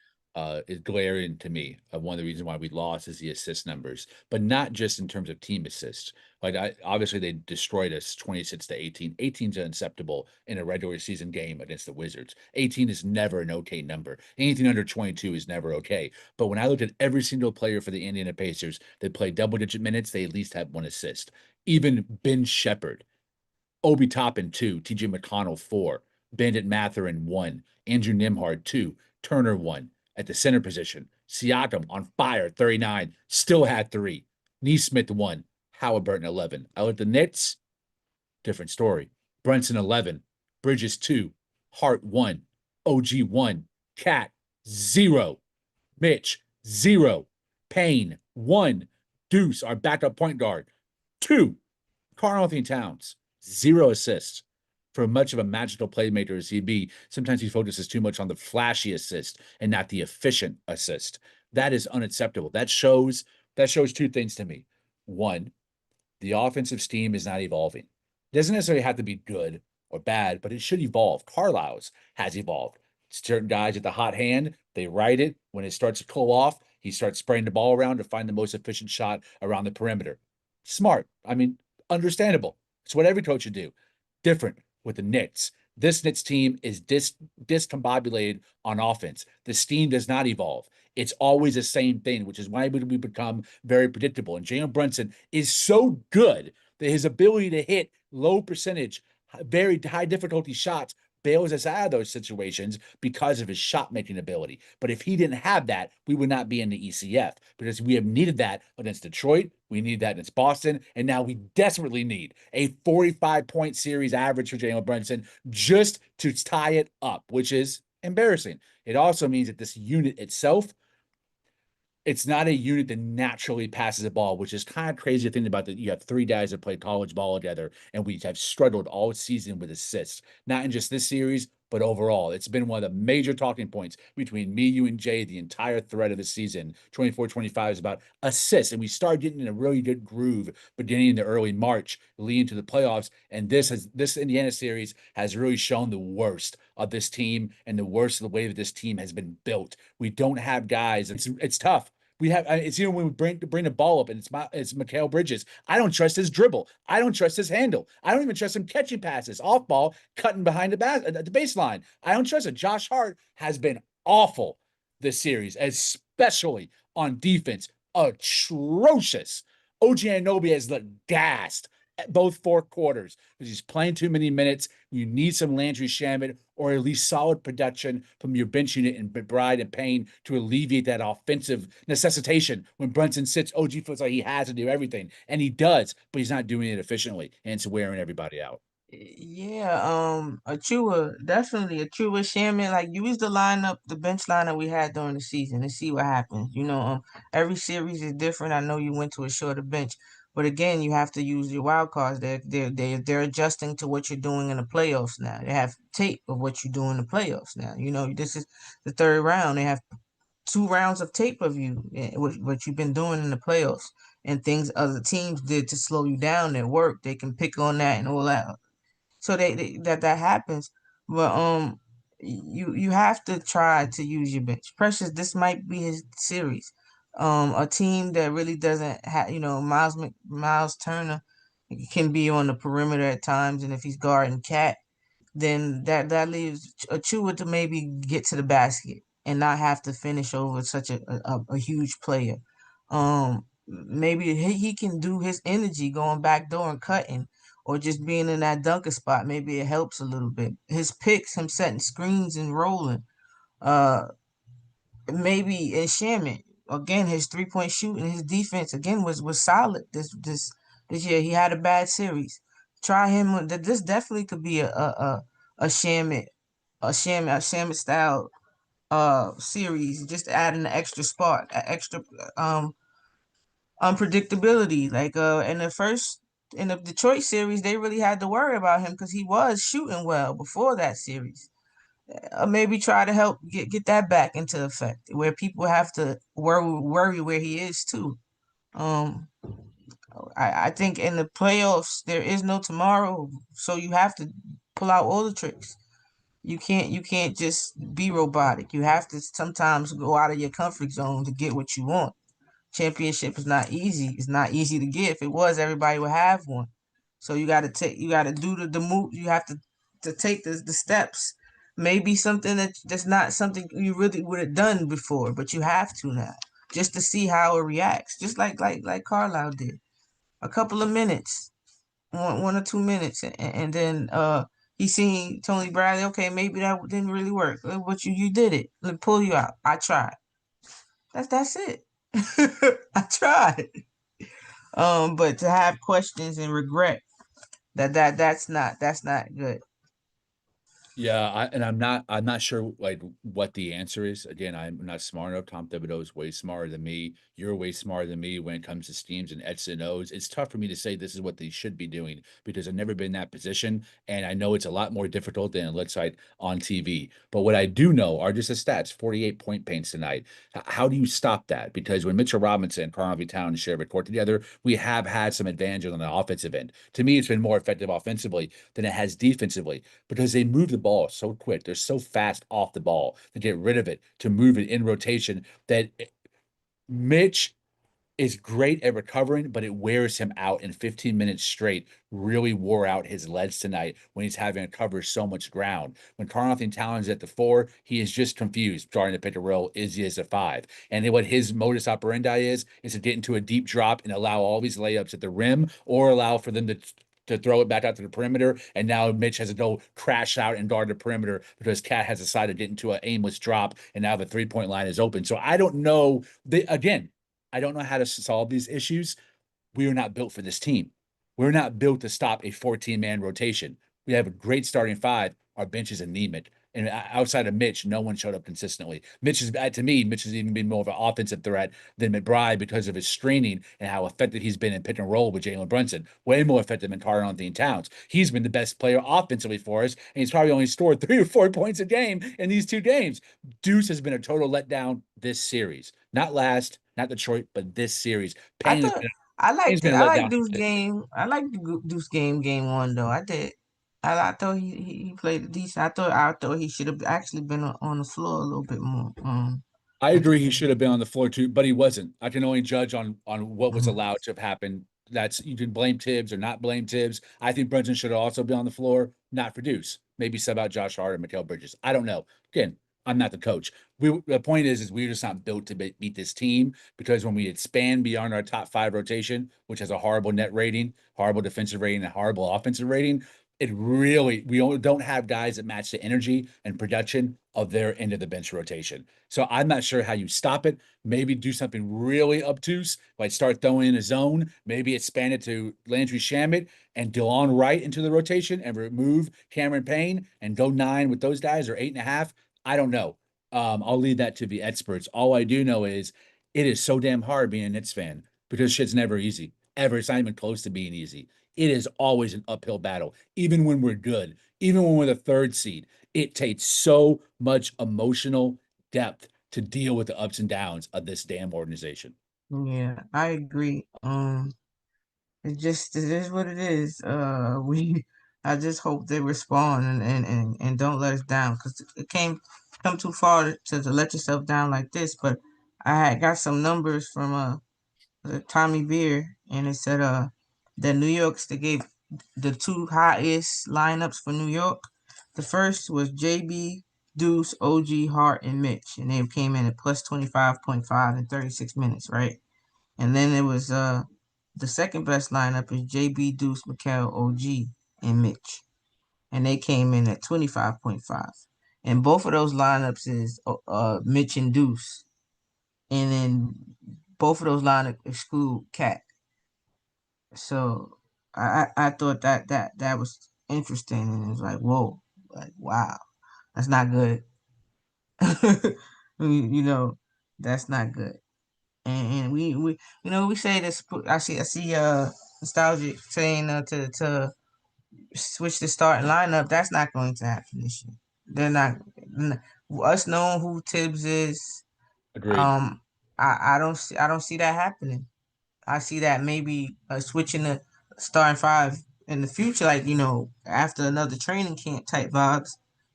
S2: is glaring to me, one of the reasons why we lost is the assist numbers, but not just in terms of team assists. Like obviously they destroyed us 26 to 18. 18 is unacceptable in a regular season game against the Wizards. 18 is never an okay number. Anything under 22 is never okay. But when I looked at every single player for the Indiana Pacers that played double-digit minutes, they at least had one assist. Even Ben Shepherd, Obi Toppin, 2, TJ McConnell, 4, Bandit Mathurin, 1, Andrew Nimhard, 2, Turner, 1. At the center position, Siakam on fire, 39, still had 3. Neesmith, 1, Halliburton, 11. I look at the Knicks, different story. Brunson, 11, Bridges, 2, Hart, 1, OG, 1, Cat, 0, Mitch, 0, Payne, 1, Deuce, our backup point guard, 2, Karl-Anthony Towns, 0 assists. For much of a magical playmaker as he'd be, sometimes he focuses too much on the flashy assist and not the efficient assist. That is unacceptable. That shows two things to me. One, the offensive scheme is not evolving. It doesn't necessarily have to be good or bad, but it should evolve. Carlisle's has evolved. Certain guys at the hot hand, they ride it. When it starts to cool off, he starts spraying the ball around to find the most efficient shot around the perimeter. Smart. I mean, understandable. It's what every coach should do. Different with the Knicks. This Knicks team is discombobulated on offense. The scheme does not evolve. It's always the same thing, which is why we become very predictable. And Jalen Brunson is so good that his ability to hit low percentage, very high difficulty shots bails us out of those situations because of his shot making ability. But if he didn't have that, we would not be in the ECF because we have needed that against Detroit. We need that against Boston. And now we desperately need a 45-point series average for Jalen Brunson just to tie it up, which is embarrassing. It also means that this unit itself, it's not a unit that naturally passes the ball, which is kind of crazy to think about that you have 3 guys that play college ball together, and we have struggled all season with assists, not in just this series, but overall. It's been one of the major talking points between me, you, and Jay the entire thread of the season. 24-25 is about assists, and we started getting in a really good groove beginning in the early March, leading to the playoffs, and this Indiana series has really shown the worst of this team and the worst of the way that this team has been built. We don't have guys. It's tough. We have it's when we bring the ball up and it's Mikal Bridges. I don't trust his dribble. I don't trust his handle. I don't even trust him catching passes off ball, cutting behind the baseline. I don't trust it. Josh Hart has been awful this series, especially on defense. Atrocious. OG Anunoby has looked gassed at both 4 quarters because he's playing too many minutes. You need some Landry Shamet or at least solid production from your bench unit and McBride and Payne to alleviate that offensive necessitation. When Brunson sits, OG feels like he has to do everything, and he does, but he's not doing it efficiently, and it's wearing everybody out.
S3: Yeah, Achua, definitely Achua Shaman. Like use the lineup, the bench lineup we had during the season and see what happens. Every series is different. I know you went to a shorter bench, but again, you have to use your wild cards. They're adjusting to what you're doing in the playoffs now. They have tape of what you do in the playoffs now. This is the 3rd round. They have 2 rounds of tape of you, what you've been doing in the playoffs and things other teams did to slow you down at work. They can pick on that and all that, so that happens. But you have to try to use your bench. Precious, this might be his series. A team that really doesn't have, Miles Turner can be on the perimeter at times, and if he's guarding Cat, then that leaves Achua to maybe get to the basket and not have to finish over such a huge player. Maybe he can do his energy going back door and cutting, or just being in that dunker spot. Maybe it helps a little bit. His picks, him setting screens and rolling. Uh, maybe in Shaman again, his 3-point shooting, his defense again was solid. This this year. He had a bad series. Try him. This definitely could be a Shamit, a Shamit style series. Just adding an extra spot, an extra unpredictability. Like in the Detroit series, they really had to worry about him because he was shooting well before that series. Maybe try to help get that back into effect where people have to worry where he is too. Um, I think in the playoffs there is no tomorrow, so you have to pull out all the tricks. You can't just be robotic. You have to sometimes go out of your comfort zone to get what you want. Championship is not easy. It's not easy to get. If it was, everybody would have one. So you gotta do the move. You have to take the steps. Maybe something that's not something you really would have done before, but you have to now, just to see how it reacts. Just like Carlisle did, a couple of minutes, 1 or 2 minutes, and then he seen Tony Bradley. Okay, maybe that didn't really work, but you did it. Let me pull you out. I tried. That's it. I tried. But to have questions and regret that's not good.
S2: Yeah, I'm not sure like what the answer is. Again, I'm not smart enough. Tom Thibodeau is way smarter than me. You're way smarter than me when it comes to schemes and X's and O's. It's tough for me to say this is what they should be doing because I've never been in that position, and I know it's a lot more difficult than it looks like on TV. But what I do know are just the stats: 48 point paints tonight. How do you stop that? Because when Mitchell Robinson and Karl Town share a court together, we have had some advantages on the offensive end. To me, it's been more effective offensively than it has defensively because they move the ball so quick. They're so fast off the ball to get rid of it, to move it in rotation that Mitch is great at recovering, but it wears him out in 15 minutes straight. Really wore out his legs tonight when he's having to cover so much ground. When Karl-Anthony Towns is at the 4, he is just confused starting to pick a roll. Is he as a 5? And then what his modus operandi is to get into a deep drop and allow all these layups at the rim or allow for them to throw it back out to the perimeter. And now Mitch has to go crash out and guard the perimeter because Cat has decided to get into an aimless drop. And now the 3-point line is open. So I don't know. Again, I don't know how to solve these issues. We are not built for this team. We're not built to stop a 14-man rotation. We have a great starting 5. Our bench is anemic. And outside of Mitch, no one showed up consistently. To me, Mitch has even been more of an offensive threat than McBride because of his straining and how effective he's been in pick and roll with Jalen Brunson. Way more effective than Karl-Anthony Towns. He's been the best player offensively for us, and he's probably only scored 3 or 4 points a game in these 2 games. Deuce has been a total letdown this series. Not last, not Detroit, but this series.
S3: I
S2: Payne has
S3: thought
S2: been,
S3: I
S2: Payne's been a
S3: like
S2: letdown.
S3: Deuce game. I like Deuce game one though. I did. I thought he played decent. I thought he should have actually been on the floor a little bit more.
S2: I
S3: I
S2: agree
S3: just
S2: he should have been on the floor too, but he wasn't. I can only judge on what was
S3: mhm.
S2: allowed to have happened. That's you can blame Tibbs or not blame Tibbs. I think Brunson should have also been on the floor, not for Deuce. Maybe sub out Josh Hart or Mikal Bridges. I don't know. Again, I'm not the coach. The point is we're just not built to beat this team because when we expand beyond our top 5 rotation, which has a horrible net rating, horrible defensive rating, and horrible offensive rating, it really we don't have guys that match the energy and production of their end of the bench rotation. So I'm not sure how you stop it. Maybe do something really obtuse, like start throwing in a zone. Maybe expand it to Landry Shamet and DeLon Wright into the rotation and remove Cameron Payne and go 9 with those guys or 8.5. I don't know. I'll leave that to the experts. All I do know is it is so damn hard being a Knicks fan because shit's never easy. Ever. It's not even close to being easy. It is always an uphill battle, even when we're good, even when we're the 3rd seed. It takes so much emotional depth to deal with the ups and downs of this damn organization.
S3: Yeah, I agree. It is what it is. We I just hope they respond and don't let us down because it come too far to let yourself down like this. But I had got some numbers from Tommy Beer, and it said that New York's they gave the 2 highest lineups for New York. The first was JB, Deuce, OG, Hart, and Mitch, and they came in at plus 25.5 in 36 minutes, right? And then it was the second best lineup is JB, Deuce, Mikal, OG, and Mitch, and they came in at 25.5. And both of those lineups is Mitch and Deuce, and then both of those lineups exclude Cat. So I thought that was interesting, and it was like, whoa, like wow, that's not good. You know, that's not good. And we we say this. I see nostalgic saying to switch the starting lineup. That's not going to happen this year. They're not us knowing who Tibbs is.
S2: Agreed.
S3: Um, I don't see that happening. I see that maybe switching the starting five in the future, like after another training camp type vibes.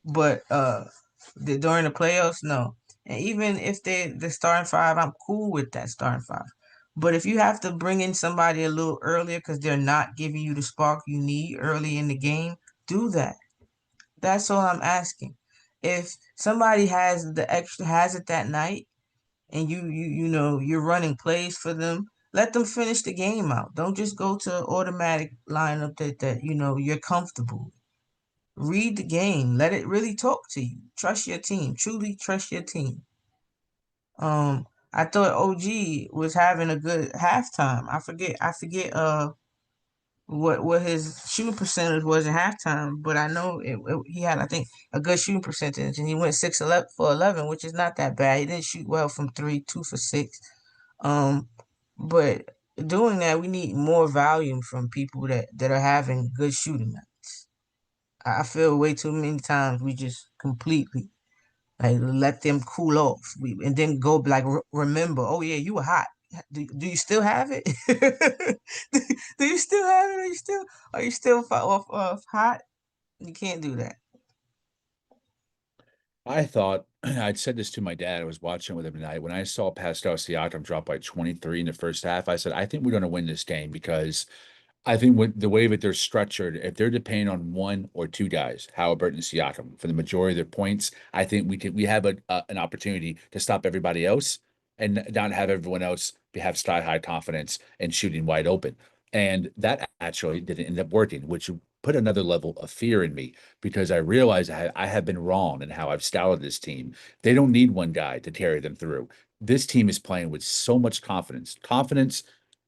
S3: But during the playoffs, no. And even if the starting five, I'm cool with that starting five. But if you have to bring in somebody a little earlier because they're not giving you the spark you need early in the game, do that. That's all I'm asking. If somebody has it that night and you're running plays for them, let them finish the game out. Don't just go to automatic lineup that you're comfortable. Read the game. Let it really talk to you. Trust your team. Truly trust your team. I thought OG was having a good halftime. I forget what his shooting percentage was at halftime, but I know he had, I think, a good shooting percentage, and he went 6 for 11, which is not that bad. He didn't shoot well from three, 2 for 6. Um, but doing that, we need more volume from people that are having good shooting nights. I feel way too many times we just completely like let them cool off. And then go like remember, oh yeah, you were hot. Do you still have it? Do you still have it? Are you still off hot? You can't do that.
S2: I thought I'd said this to my dad. I was watching with him tonight. When I saw Pascal Siakam drop by 23 in the first half, I said, I think we're going to win this game because I think with the way that they're structured, if they're depending on one or two guys, Halliburton and Siakam, for the majority of their points, I think we have an opportunity to stop everybody else and not have everyone else have sky high confidence and shooting wide open. And that actually didn't end up working, which put another level of fear in me because I realized I have been wrong in how I've scouted this team. They don't need one guy to carry them through. This team is playing with so much confidence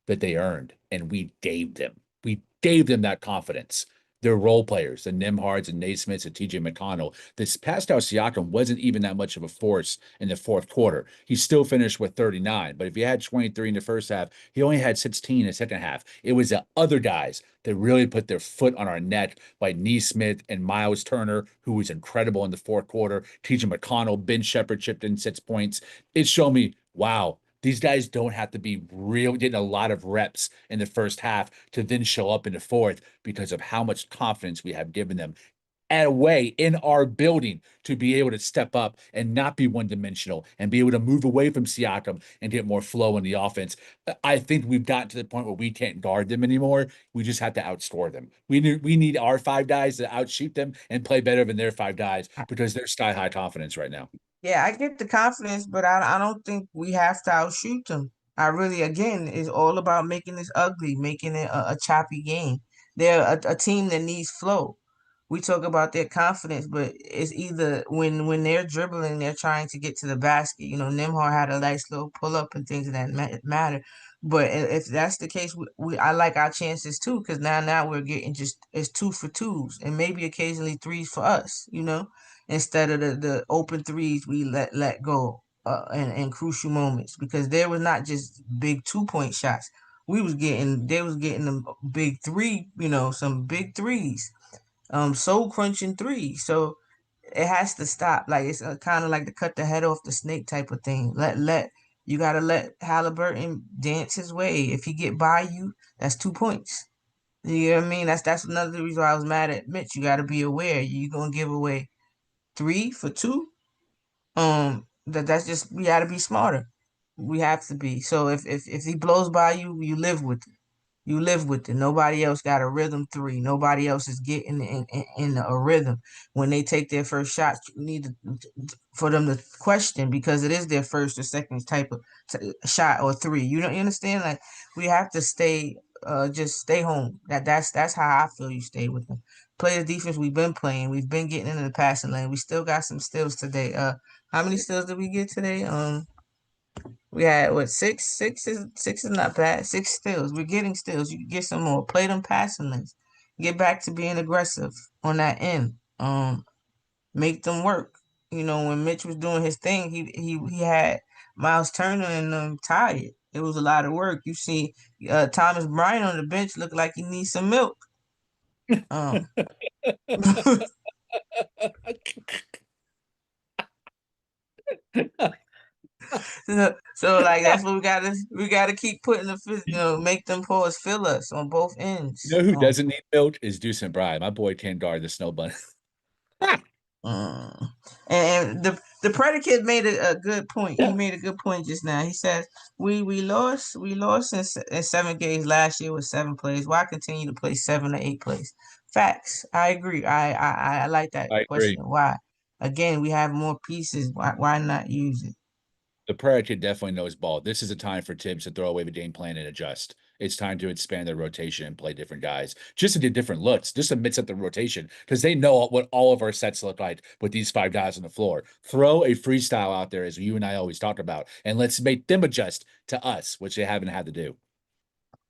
S2: that they earned, and we gave them. We gave them that confidence. They're role players, the Nimhards and Naismiths and TJ McConnell. This Pascal Siakam wasn't even that much of a force in the fourth quarter. He still finished with 39, but if he had 23 in the first half, he only had 16 in the second half. It was the other guys that really put their foot on our neck, like Neesmith and Miles Turner, who was incredible in the fourth quarter. TJ McConnell, Ben Shepherd chipped in 6 points. It showed me, wow, these guys don't have to be real getting a lot of reps in the first half to then show up in the fourth because of how much confidence we have given them at a way in our building to be able to step up and not be one dimensional and be able to move away from Siakam and get more flow in the offense. I think we've gotten to the point where we can't guard them anymore. We just have to outscore them. We need our five guys to outshoot them and play better than their five guys because they're sky high confidence right now.
S3: Yeah, I get the confidence, but I don't think we have to outshoot them. I really, again, it's all about making this ugly, making it a choppy game. They're a team that needs flow. We talk about their confidence, but it's either when they're dribbling, they're trying to get to the basket. Nimhar had a nice little pull up and things of that matter. But if that's the case, I like our chances too, because now we're getting just it's 2 for 2s and maybe occasionally threes for us. Instead of the open threes we let go in crucial moments because there was not just big 2 point shots. They was getting them big three, some big threes, soul crunching threes. So it has to stop. Like it's kind of like to cut the head off the snake type of thing. Let you gotta let Halliburton dance his way. If he get by you, that's 2 points. You know what I mean? That's another reason why I was mad at Mitch. You got to be aware. You're gonna give away 3 for 2. That's just we got to be smarter. We have to be. So if he blows by you, you live with it. You live with it. Nobody else got a rhythm three. Nobody else is getting in a rhythm. When they take their first shots, you need for them to question because it is their first or second type of shot or three. You understand? Like we have to just stay home. That's how I feel. You stay with them. Play the defense we've been playing. We've been getting into the passing lane. We still got some steals today. How many steals did we get today? We had what six is not bad. 6 steals. We're getting steals. You can get some more. Play them passing lanes. Get back to being aggressive on that end. Make them work. When Mitch was doing his thing, he had Miles Turner and them tired. It was a lot of work. You see, Thomas Bryant on the bench looked like he needs some milk. Um, so like that's what we gotta keep putting make them pause fill us on both
S2: You
S3: ends.
S2: know who doesn't need milk is Deuce Bryan. My boy can't guard the snow bunny.
S3: Mm. And the predicate made a good point. He made a good point just now. He says we lost in 7 games last year with 7 plays. Why continue to play 7 or 8 plays? Facts. I agree. I like that
S2: I agree.
S3: question. Why? Again, we have more pieces. Why not use it?
S2: The Prairie Kid definitely knows ball. This is a time for Tibbs to throw away the game plan and adjust. It's time to expand their rotation and play different guys, just to do different looks, just to mix up the rotation because they know what all of our sets look like with these 5 guys on the floor. Throw a freestyle out there, as you and I always talk about, and let's make them adjust to us, which they haven't had to do.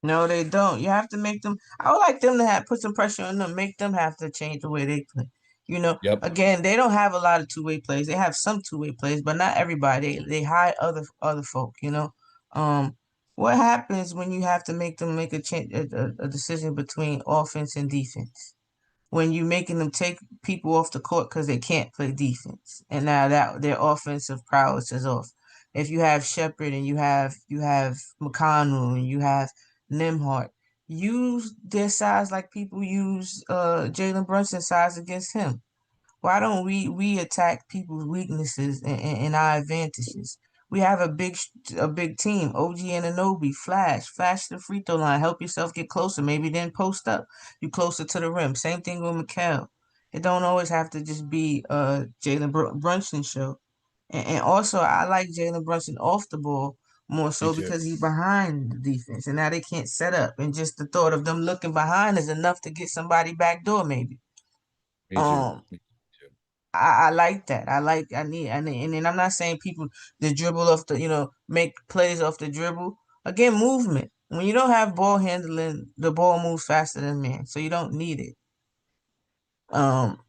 S3: No, they don't. You have to make them. I would like them to have put some pressure on them, make them have to change the way they play.
S2: Yep,
S3: Again, they don't have a lot of two-way plays. They have some two-way plays, but not everybody. They hire other folk. Um, what happens when you have to make them make a change, a decision between offense and defense? When you're making them take people off the court because they can't play defense, and now that their offensive prowess is off. If you have Shepard and you have McConnell and you have Nimhart, use their size like people use Jalen Brunson size against him. Why don't we attack people's weaknesses and our advantages? We have a big team. OG and Anunoby, flash the free throw line. Help yourself get closer. Maybe then post up. You closer to the rim. Same thing with Mikal. It don't always have to just be Jalen Brunson show. And also, I like Jalen Brunson off the ball more
S2: me
S3: so
S2: too.
S3: because he's behind the defense, and now they can't set up. And just the thought of them looking behind is enough to get somebody back door, maybe.
S2: Me too.
S3: Um,
S2: Me too.
S3: I like that. I need, and then I'm not saying people the dribble off make plays off the dribble. Again, movement. When you don't have ball handling, the ball moves faster than man, so you don't need it.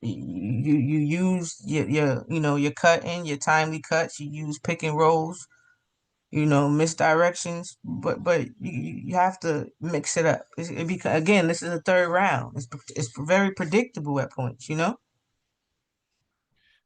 S3: You use your cutting, your timely cuts. You use pick and rolls. Misdirections, but you have to mix it up. Again, this is a third round. It's very predictable at points.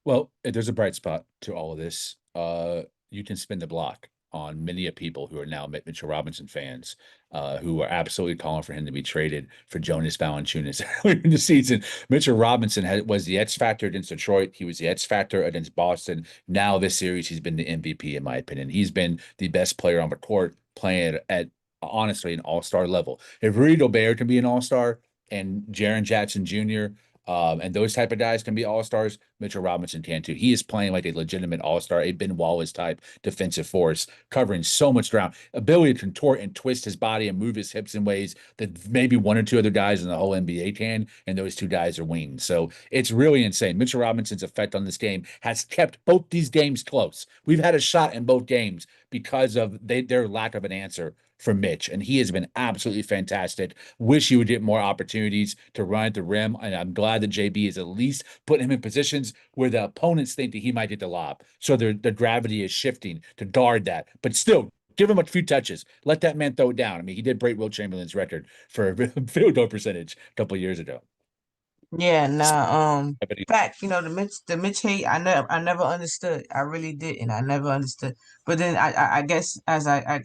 S2: Well, there's a bright spot to all of this. You can spin the block on many of people who are now Mitchell Robinson fans, who are absolutely calling for him to be traded for Jonas Valanciunas earlier in the season. Mitchell Robinson was the X factor against Detroit. He was the X factor against Boston. Now this series, he's been the MVP in my opinion. He's been the best player on the court, playing at honestly an all-star level. If Rudy Gobert can be an all-star and Jaren Jackson Jr. And those type of guys can be all-stars. Mitchell Robinson can too. He is playing like a legitimate all-star, a Ben Wallace type defensive force, covering so much ground, ability to contort and twist his body and move his hips in ways that maybe one or two other guys in the whole NBA can, and those two guys are wings. So it's really insane. Mitchell Robinson's effect on this game has kept both these games close. We've had a shot in both games because of their lack of an answer for Mitch, and he has been absolutely fantastic. Wish he would get more opportunities to run at the rim, and I'm glad that JB is at least putting him in positions where the opponents think that he might get the lob. So the gravity is shifting to guard that, but still give him a few touches. Let that man throw it down. I mean, he did break Will Chamberlain's record for field goal percentage a couple of years ago.
S3: Yeah, nah, fact, the Mitch hate, I never understood. I really didn't. I never understood. But then I guess as I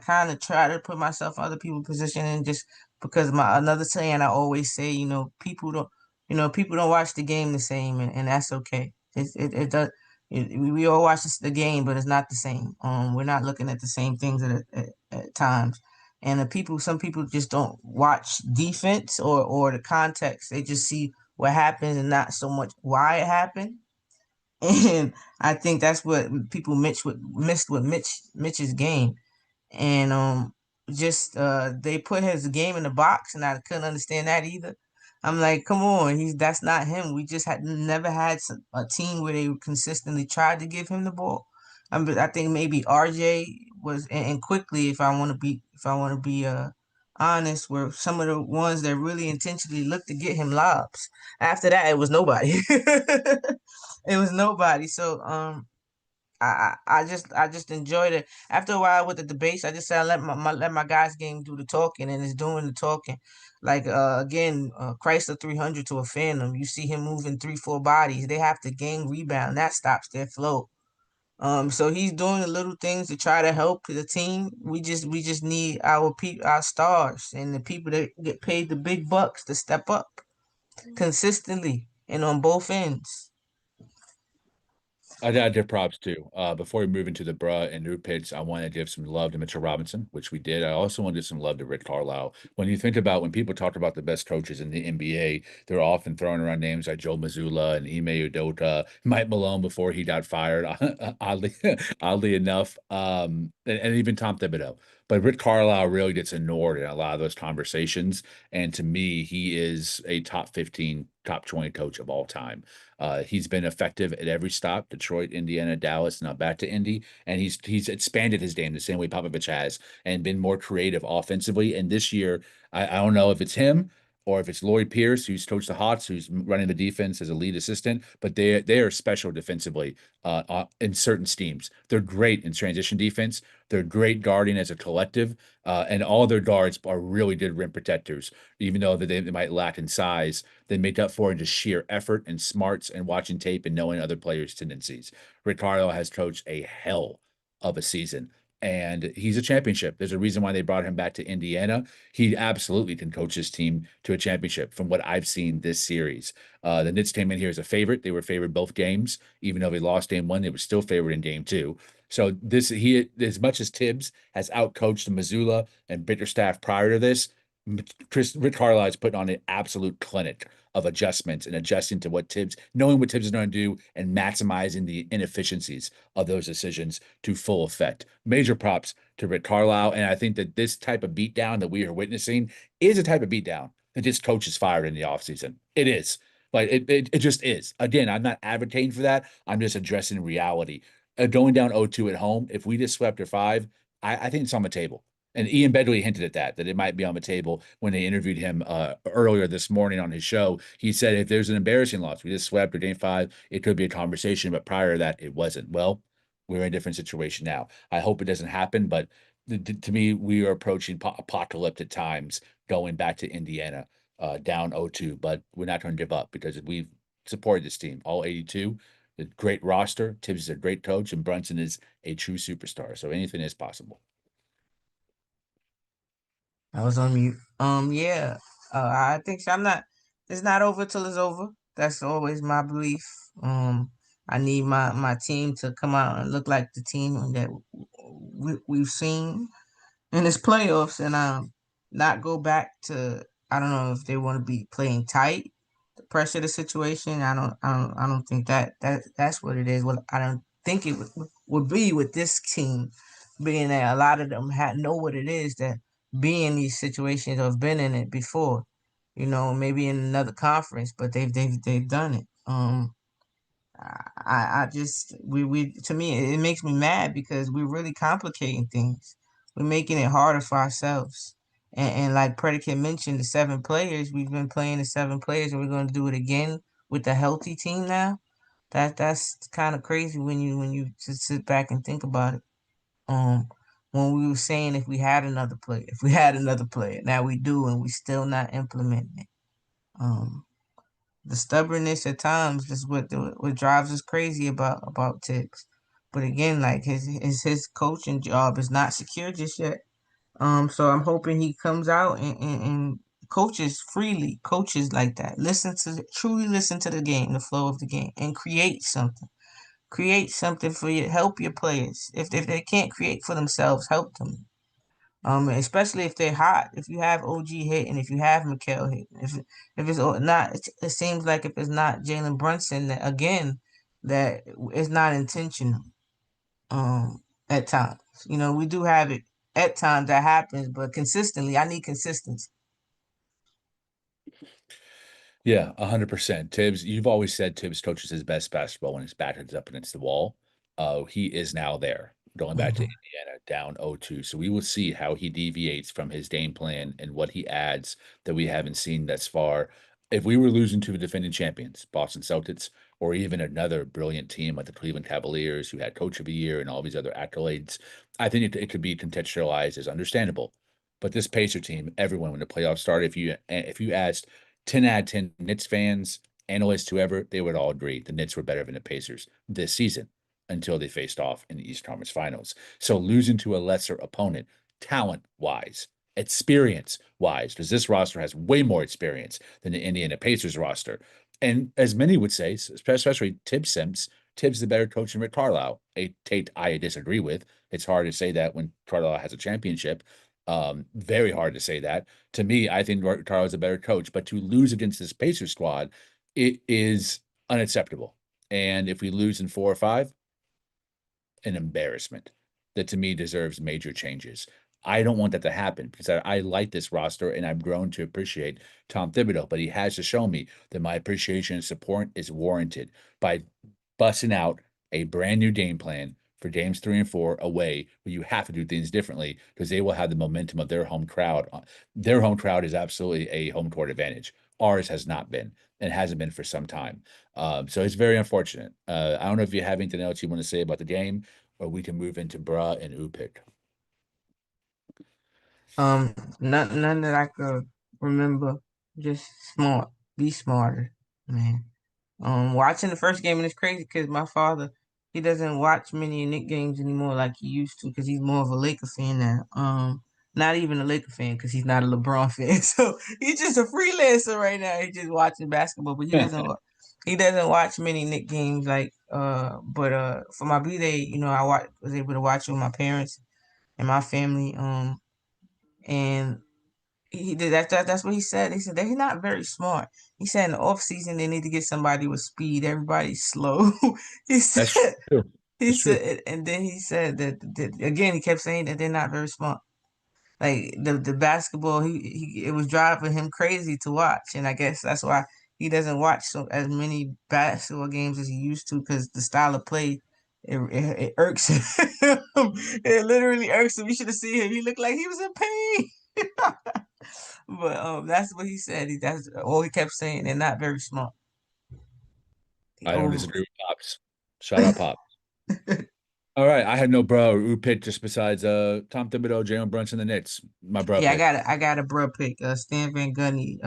S3: kind of try to put myself in other people's position and just because my another saying I always say, people don't watch the game the same and that's okay. It does we all watch the game, but it's not the same. We're not looking at the same things at times. And some people just don't watch defense or the context. They just see what happens and not so much why it happened. And I think that's what people missed with Mitch's game. And just they put his game in the box, and I couldn't understand that either. I'm like, come on, that's not him. We just had never had a team where they consistently tried to give him the ball. I think maybe RJ was, and quickly, if I want to be honest, were some of the ones that really intentionally looked to get him lobs. After that, it was nobody. It was nobody. So I just enjoyed it. After a while with the debates, I just said let my guys game do the talking, and it's doing the talking. Like again, Chrysler 300 to a Phantom. You see him moving 3-4 bodies. They have to gain rebound. That stops their flow. So he's doing the little things to try to help the team. We just need our stars and the people that get paid the big bucks to step up consistently and on both ends.
S2: I gotta give props too. Before we move into the bruh and new picks, I want to give some love to Mitchell Robinson, which we did. I also want to give some love to Rick Carlisle. When you think about when people talk about the best coaches in the NBA, they're often throwing around names like Joe Mazzulla and Ime Udoka, Mike Malone before he got fired, oddly enough, and even Tom Thibodeau. But Rick Carlisle really gets ignored in a lot of those conversations. And to me, he is a top 15, top 20 coach of all time. He's been effective at every stop: Detroit, Indiana, Dallas, now back to Indy, and he's expanded his game the same way Popovich has, and been more creative offensively. And this year, I don't know if it's him or if it's Lloyd Pierce, who's coached the Hawks, who's running the defense as a lead assistant, but they are special defensively in certain schemes. They're great in transition defense. They're great guarding as a collective, and all their guards are really good rim protectors. Even though they might lack in size, they make up for it in just sheer effort and smarts and watching tape and knowing other players' tendencies. Ricardo has coached a hell of a season, and he's a championship. There's a reason why they brought him back to Indiana. He absolutely can coach his team to a championship from what I've seen this series. The Knicks came in here as a favorite. They were favored both games. Even though they lost game one, they were still favored in game two. So he, as much as Tibbs has outcoached Missoula and Bickerstaff prior to this, Rick Carlisle is putting on an absolute clinic of adjustments and adjusting to what Tibbs, knowing what Tibbs is going to do and maximizing the inefficiencies of those decisions to full effect. Major props to Rick Carlisle. And I think that this type of beatdown that we are witnessing is a type of beatdown that this coach is fired in the offseason. It is. Like it just is. Again, I'm not advocating for that. I'm just addressing reality. Going down 0-2 at home, if we just swept or five, I think it's on the table. And Ian Bedley hinted at that it might be on the table when they interviewed him earlier this morning on his show. He said if there's an embarrassing loss, we just swept or game five, it could be a conversation, but prior to that, it wasn't. Well, we're in a different situation now. I hope it doesn't happen, but to me, we are approaching apocalyptic times going back to Indiana down 0-2, but we're not going to give up because we've supported this team, all 82. A great roster. Tibbs is a great coach, and Brunson is a true superstar. So anything is possible.
S3: I was on mute. Yeah. I think so. It's not over till it's over. That's always my belief. I need my team to come out and look like the team that we've seen in this playoffs, and not go back to, I don't know if they want to be playing tight, the pressure of the situation. I don't think that's what it is. What I don't think it would be with this team, being that a lot of them know what it is that be in these situations or have been in it before. Maybe in another conference, but they've done it. I just we to me it makes me mad because we're really complicating things. We're making it harder for ourselves. And like Predicate mentioned, the 7 players, we've been playing the 7 players and we're gonna do it again with the healthy team now. That's kind of crazy when you just sit back and think about it. Um when we were saying if we had another player, now we do and we still not implementing it. Um the stubbornness at times is what drives us crazy about Tibbs. But again, like his coaching job is not secure just yet. So I'm hoping he comes out and coaches freely, coaches like that. Truly listen to the game, the flow of the game, and create something. Create something for you. Help your players. If they can't create for themselves, help them. Especially if they're hot. If you have OG hitting, if you have Mikal hitting, if it's not, it seems like if it's not Jalen Brunson, that again, that it's not intentional. At times, we do have it at times that happens, but consistently, I need consistency.
S2: Yeah, 100%. Tibbs, you've always said Tibbs coaches his best basketball when his back is up against the wall. He is now there, going back to
S3: Mhm.
S2: Indiana, down 0-2. So we will see how he deviates from his game plan and what he adds that we haven't seen thus far. If we were losing to the defending champions, Boston Celtics, or even another brilliant team like the Cleveland Cavaliers, who had Coach of the Year and all these other accolades, I think it could be contextualized as understandable. But this Pacer team, everyone, when the playoffs started, if you asked 10 out of 10 Knicks fans, analysts, whoever, they would all agree the Knicks were better than the Pacers this season until they faced off in the East Conference Finals. So losing to a lesser opponent, talent wise, experience wise, because this roster has way more experience than the Indiana Pacers roster. And as many would say, especially Tibbs Sims, Tibbs the better coach than Rick Carlisle. A Tate I disagree with. It's hard to say that when Carlisle has a championship. Very hard to say that. To me, I think Rick Carlisle is a better coach, but to lose against this Pacers squad, it is unacceptable. And if we lose in 4 or 5, an embarrassment that to me deserves major changes. I don't want that to happen because I like this roster and I've grown to appreciate Tom Thibodeau, but he has to show me that my appreciation and support is warranted by busting out a brand new game plan for games 3 and 4 away, where you have to do things differently because they will have the momentum of their home crowd. Their home crowd is absolutely a home court advantage. Ours has not been and hasn't been for some time. So it's very unfortunate. I don't know if you have anything else you want to say about the game, or we can move into Bra and Upik.
S3: None that I could remember. Just smart. Be smarter, man. Watching the first game and it's crazy because my father, he doesn't watch many Knicks games anymore like he used to because he's more of a Laker fan now. Not even a Laker fan because he's not a LeBron fan. So he's just a freelancer right now. He's just watching basketball, but he doesn't watch many Knicks games like but for my B-Day, was able to watch with my parents and my family. And he did that's what he said. He said that he's not very smart. He said in the off season they need to get somebody with speed. Everybody's slow. he
S2: That's
S3: said
S2: true.
S3: he
S2: That's true.
S3: said and then he said that again he kept saying that they're not very smart. Like the basketball he it was driving him crazy to watch. And I guess that's why he doesn't watch as many basketball games as he used to because the style of play it irks him. It literally irks him. You should have seen him. He looked like he was in pain. But that's what he said. That's all he kept saying. They're not very smart.
S2: I don't
S3: Oh,
S2: disagree with Pops. Shout out Pop. All right, I had no bro or pick just besides Tom Thibodeau, Jalen Brunson, the Knicks. My bro
S3: yeah,
S2: pick.
S3: I got a bruh pick. Stan Van Gundy.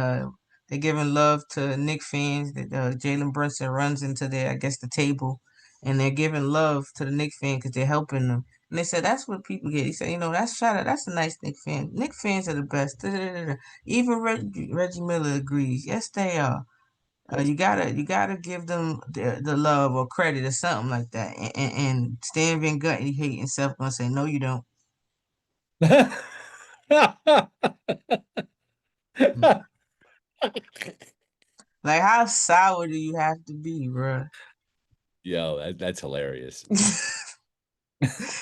S3: They're giving love to Nick fans. That Jalen Brunson runs into their, I guess, the table, and they're giving love to the Nick fan because they're helping them. And they said that's what people get. He said, that's shout out. That's a nice Nick fan. Nick fans are the best. Da, da, da, da. Even Reggie Miller agrees. Yes, they are. You gotta give them the love or credit or something like that. And Stan Van Gundy hate himself gonna say, no, you don't. Like, how sour do you have to be, bro?
S2: Yo, that's hilarious.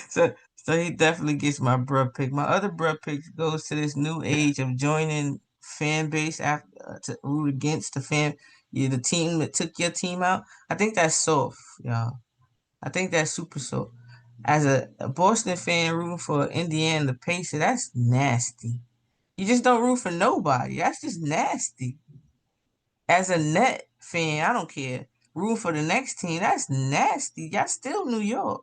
S3: So he definitely gets my bruh pick. My other bruh pick goes to this new age of joining fan base after to root against the fan, the team that took your team out. I think that's soft, y'all. I think that's super soft. As a Boston fan rooting for Indiana, the Pacers, that's nasty. You just don't root for nobody. That's just nasty. As a net fan, I don't care. Root for the next team, that's nasty. Y'all still New York.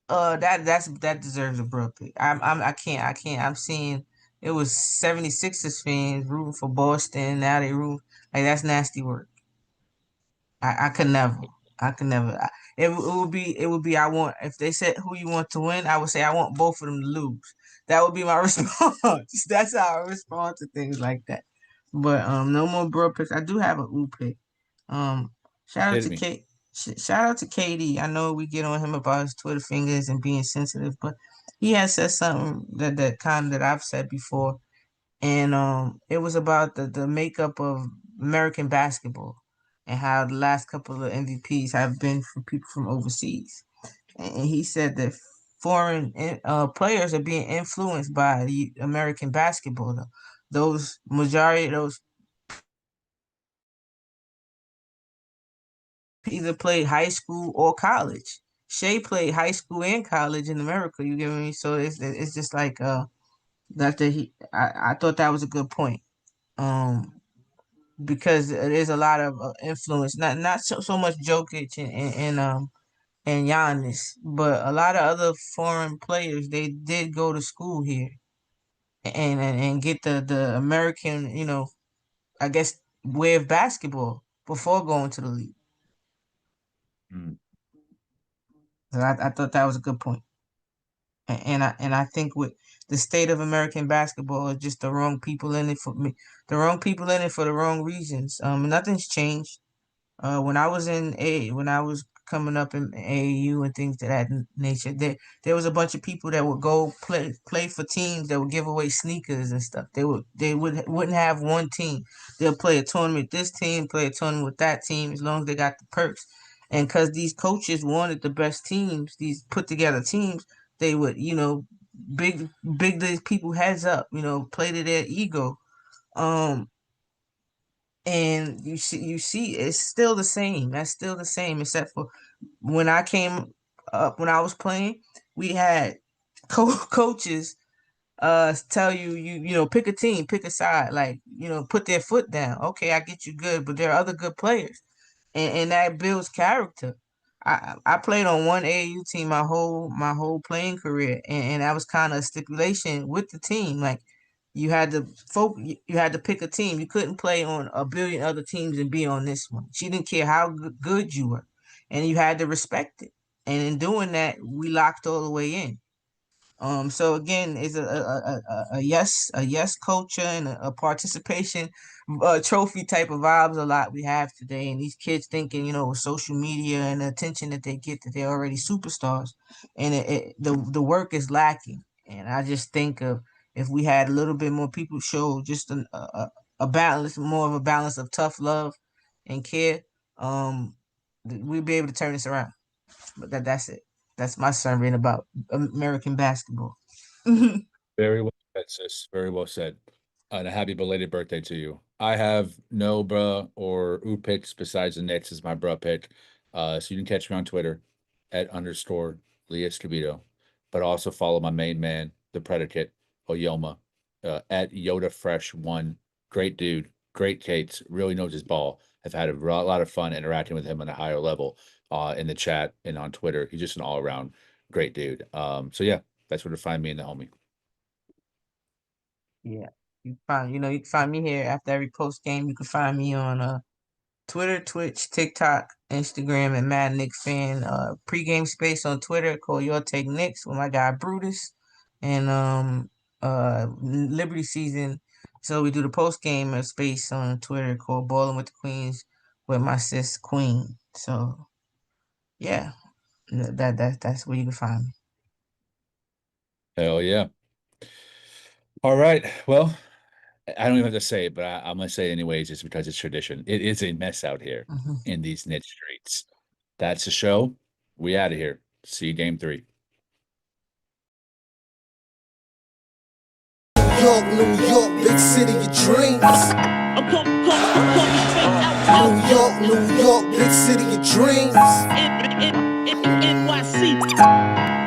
S3: That deserves a bro pick. I can't. I'm seeing it was 76ers fans rooting for Boston. Now they root like that's nasty work. I could never. I could never. It would be I want if they said who you want to win, I would say I want both of them to lose. That would be my response. That's how I respond to things like that. But no more bro picks. I do have a ooh pick. Um, shout out
S2: Hit
S3: to
S2: me.
S3: Shout out to KD. I know we get on him about his Twitter fingers and being sensitive, but he has said something that kind of that I've said before, and it was about the makeup of American basketball and how the last couple of MVPs have been from people from overseas, and he said that foreign players are being influenced by the American basketball. Those majority of those either played high school or college. Shea played high school and college in America. You get me? So it's just like I thought that was a good point. Because there's a lot of influence, not so much Jokic and Giannis, but a lot of other foreign players. They did go to school here and get the American, I guess, way of basketball before going to the league.
S2: Mm.
S3: So I thought that was a good point. And I think with the state of American basketball is just the wrong people in it for me, the wrong people in it for the wrong reasons. Nothing's changed. When I was coming up in AAU and things of that nature, there was a bunch of people that would go play for teams that would give away sneakers and stuff. Wouldn't have one team. They'll play a tournament this team, play a tournament with that team, as long as they got the perks. And because these coaches wanted the best teams, these put together teams, they would, big these people heads up, play to their ego. Um, and you see it's still the same. That's still the same, except for when I came up, when I was playing, we had coaches tell you pick a team, pick a side, like, put their foot down. Okay, I get you good, but there are other good players, and that builds character. I played on one AAU team my whole playing career, and that was kind of a stipulation with the team. Like, you had to pick a team. You couldn't play on a billion other teams and be on this one. She didn't care how good you were, and you had to respect it. And in doing that, we locked all the way in. So again, it's a yes culture and a participation trophy type of vibes a lot we have today, and these kids thinking, with social media and the attention that they get, that they're already superstars, and the work is lacking. And I just think of, if we had a little bit more people show just a balance, more of a balance of tough love and care, we'd be able to turn this around. But that's it. That's my sermon about American basketball.
S2: Very well said, sis. Very well said. And a happy belated birthday to you. I have no bruh or oo picks besides the Knicks as my bruh pick. So you can catch me on Twitter @_ Lee Escobedo, but also follow my main man, the predicate, Oyoma, @YodaFresh1. Great dude, great Kates, really knows his ball. I've had a lot of fun interacting with him on a higher level in the chat and on Twitter. He's just an all around great dude. So yeah, that's where to find me and the homie.
S3: Yeah. You can find me here after every post game. You can find me on Twitter, Twitch, TikTok, Instagram, and Mad Knicks fan. Pregame space on Twitter called Your Take Knicks with my guy Brutus. And Liberty season. So we do the post game space on Twitter called Ballin' with the Queens with my sis Queen. So yeah, that's where you can find me.
S2: Hell yeah. All right. Well, I don't even have to say it, but I'm gonna say it anyways, just because it's tradition. It is a mess out here in these niche streets. That's the show. We out of here. See you game 3.
S1: New York, big city of dreams. New York, big city of dreams.
S4: NYC.